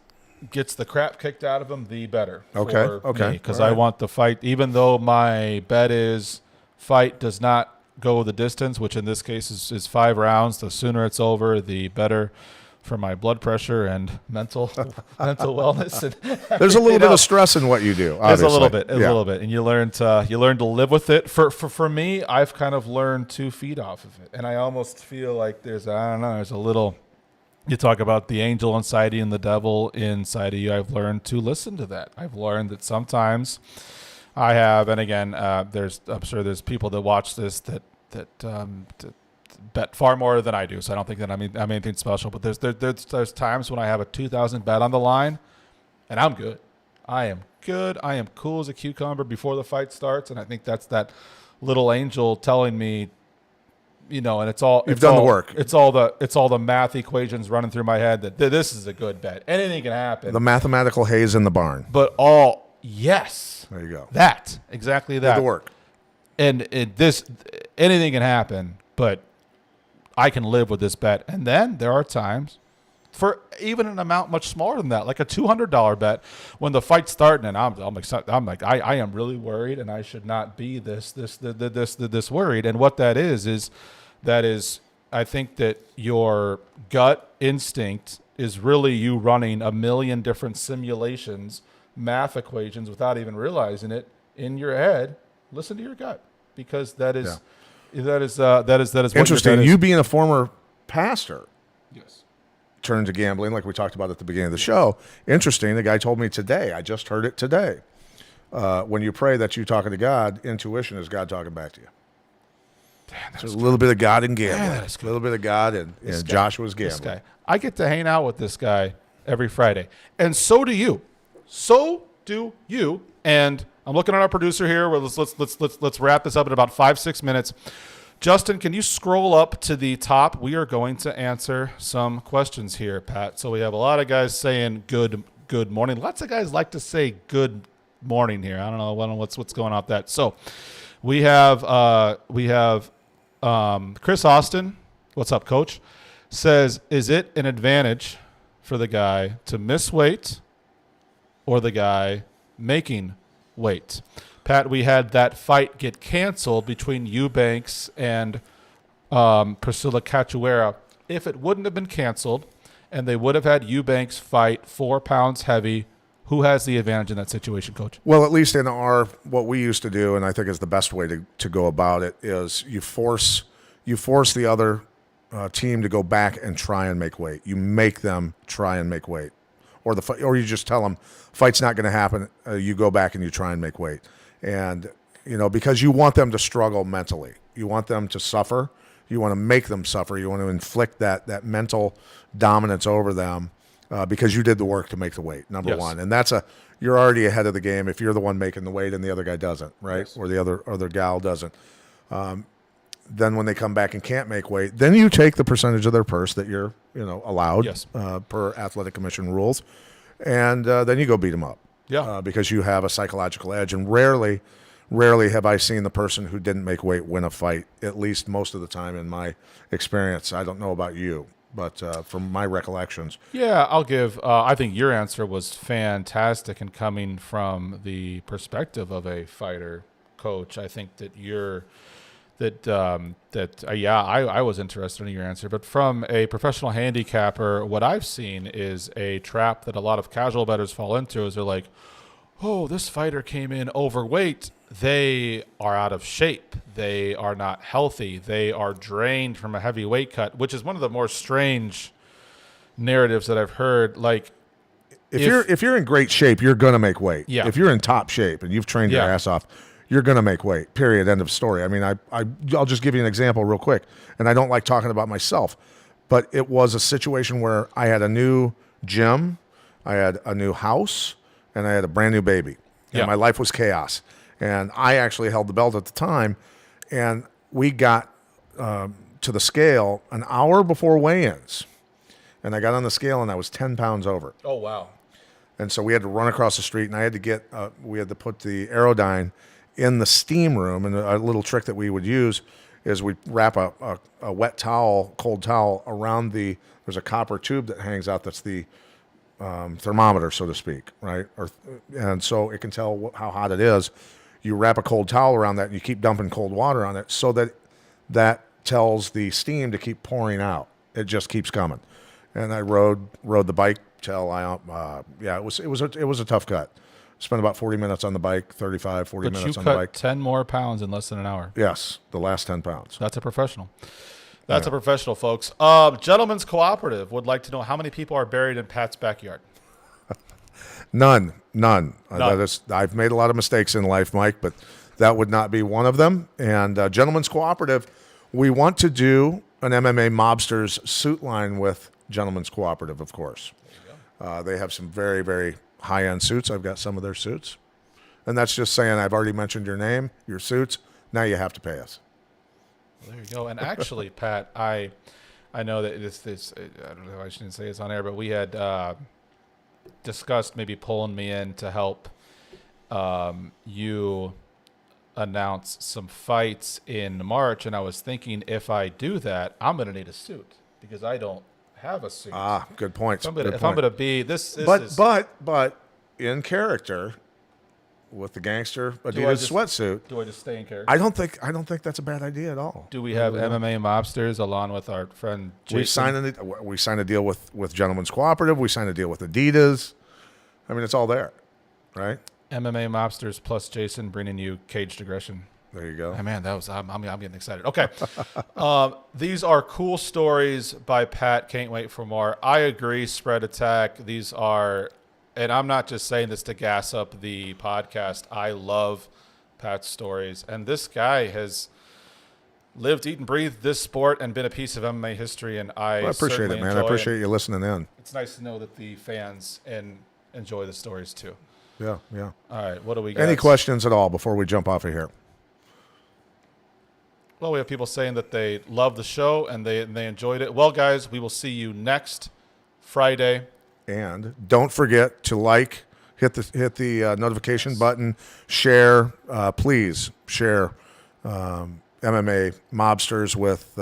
gets the crap kicked out of him, the better. Okay. Because I want the fight, even though my bet is fight does not go the distance, which in this case is 5 rounds. The sooner it's over, the better for my blood pressure and mental wellness. And there's a little bit of stress in what you do. Obviously. There's a little bit, and you learn to live with it. For me, I've kind of learned to feed off of it, and I almost feel like there's a little. You talk about the angel inside you and the devil inside of you. I've learned to listen to that. I've learned that sometimes I have, and again, I'm sure there's people that watch this that bet far more than I do. So I don't think that I'm anything special. But there's times when I have a 2,000 bet on the line, and I'm good. I am good. I am cool as a cucumber before the fight starts, and I think that's that little angel telling me, and it's all you've done the work. It's all the math equations running through my head that this is a good bet. Anything can happen. The mathematical haze in the barn. But yes. There you go. That exactly that. Did the work. And anything can happen, but I can live with this bet. And then there are times for even an amount much smaller than that, like a $200 bet, when the fight's starting, and I'm excited. I'm like, I am really worried, and I should not be this worried. And what that is I think that your gut instinct is really you running a million different simulations, math equations, without even realizing it in your head. Listen to your gut, because that is what interesting. You being a former pastor. Yes. Turned to gambling, like we talked about at the beginning of the show. Interesting. The guy told me today. I just heard it today. When you pray that you're talking to God, intuition is God talking back to you. There's a little bit of God in gambling. A little bit of God in Joshua's gambling. This guy. I get to hang out with this guy every Friday, and so do you. So do you. And I'm looking at our producer here. Let's wrap this up in about 5-6 minutes. Justin, can you scroll up to the top? We are going to answer some questions here, Pat. So we have a lot of guys saying good morning. Lots of guys like to say good morning here. I don't know what's going on with that. So we have Chris Austin. What's up, Coach? Says, is it an advantage for the guy to miss weight or the guy making weight? Pat, we had that fight get canceled between Eubanks and Priscilla Cachoeira. If it wouldn't have been canceled and they would have had Eubanks fight 4 pounds heavy, who has the advantage in that situation, Coach? Well, at least in what we used to do, and I think is the best way to go about it, is you force the other team to go back and try and make weight. You make them try and make weight, or you just tell them fight's not going to happen. You go back and you try and make weight, and because you want them to struggle mentally. You want them to suffer. You want to make them suffer. You want to inflict that mental dominance over them because you did the work to make the weight. Number one, and you're already ahead of the game if you're the one making the weight and the other guy doesn't, right? Yes. Or the other gal doesn't. Then when they come back and can't make weight, then you take the percentage of their purse that you're allowed per athletic commission rules, and then you go beat them up. Yeah, because you have a psychological edge, and rarely have I seen the person who didn't make weight win a fight. At least most of the time in my experience. I don't know about you, but from my recollections. Yeah, I'll give. I think your answer was fantastic, and coming from the perspective of a fighter, Coach, I think that I was interested in your answer. But from a professional handicapper, what I've seen is a trap that a lot of casual bettors fall into is they're like, oh, this fighter came in overweight. They are out of shape. They are not healthy. They are drained from a heavy weight cut, which is one of the more strange narratives that I've heard. Like, if you're in great shape, you're going to make weight. Yeah. If you're in top shape and you've trained your ass off, you're going to make weight, period, end of story. I mean, I'll just give you an example real quick, and I don't like talking about myself, but it was a situation where I had a new gym, I had a new house, and I had a brand new baby, and my life was chaos. And I actually held the belt at the time, and we got to the scale an hour before weigh-ins, and I got on the scale, and I was 10 pounds over. Oh, wow. And so we had to run across the street, and I had to we had to put the Aerodyne in the steam room, and a little trick that we would use is we'd wrap a wet towel, cold towel, around there's a copper tube that hangs out that's the thermometer, so to speak, right? And so it can tell how hot it is. You wrap a cold towel around that, and you keep dumping cold water on it so that tells the steam to keep pouring out. It just keeps coming. And I rode the bike till it was a tough cut. Spent about 40 minutes on the bike, 40 minutes on the bike. But you cut 10 more pounds in less than an hour. Yes, the last 10 pounds. That's a professional. That's a professional, folks. Gentlemen's Cooperative would like to know how many people are buried in Pat's backyard. None. I've made a lot of mistakes in life, Mike, but that would not be one of them. And Gentlemen's Cooperative, we want to do an MMA Mobsters suit line with Gentlemen's Cooperative, of course. They have some very, very high-end suits. I've got some of their suits. And that's just saying I've already mentioned your name, your suits. Now you have to pay us. Well, there you go. And actually, Pat, I know that this I don't know, I shouldn't say it's on air, but we had discussed maybe pulling me in to help you announce some fights in March. And I was thinking if I do that, I'm going to need a suit because I don't have a suit. Good point. If I'm gonna be but in character with the gangster Adidas sweatsuit. Do I just stay in character? I don't think that's a bad idea at all. Do we have MMA Mobsters along with our friend Jason? We signed a deal with Gentlemen's Cooperative. We signed a deal with Adidas. I mean, it's all there, right? MMA Mobsters plus Jason bringing you Caged Aggression. There you go. Oh, man, I'm getting excited. Okay. These are cool stories by Pat. Can't wait for more. I agree, Spread Attack. These are, and I'm not just saying this to gas up the podcast. I love Pat's stories. And this guy has lived, eat, and breathed this sport and been a piece of MMA history. And I appreciate it, man. I appreciate you listening in. It's nice to know that the fans enjoy the stories too. Yeah. All right. What do we got? Any questions at all before we jump off of here? Well, we have people saying that they love the show and they enjoyed it. Well, guys, we will see you next Friday. And don't forget to hit the notification button, share, please share MMA Mobsters with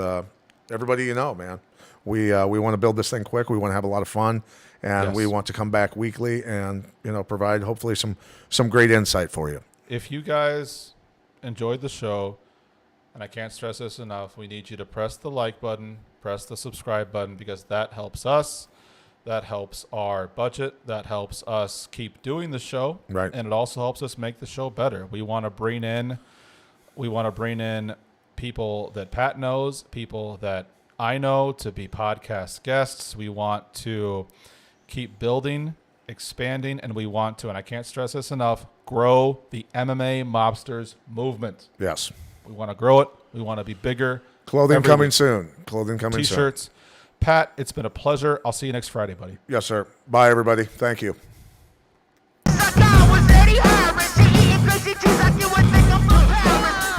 everybody you know, man. We want to build this thing quick. We want to have a lot of fun, and we want to come back weekly and provide hopefully some great insight for you. If you guys enjoyed the show, and I can't stress this enough, we need you to press the like button, press the subscribe button, because that helps us. That helps our budget. That helps us keep doing the show. Right. And it also helps us make the show better. We want to bring in people that Pat knows, people that I know to be podcast guests. We want to keep building, expanding, and we want to, and I can't stress this enough, grow the MMA Mobsters movement. Yes. We want to grow it. We want to be bigger. Clothing coming soon. Clothing coming soon. T-shirts. Pat, it's been a pleasure. I'll see you next Friday, buddy. Yes, sir. Bye, everybody. Thank you. I was Eddie Harris, eating crazy cheese like you would think I'm a parent.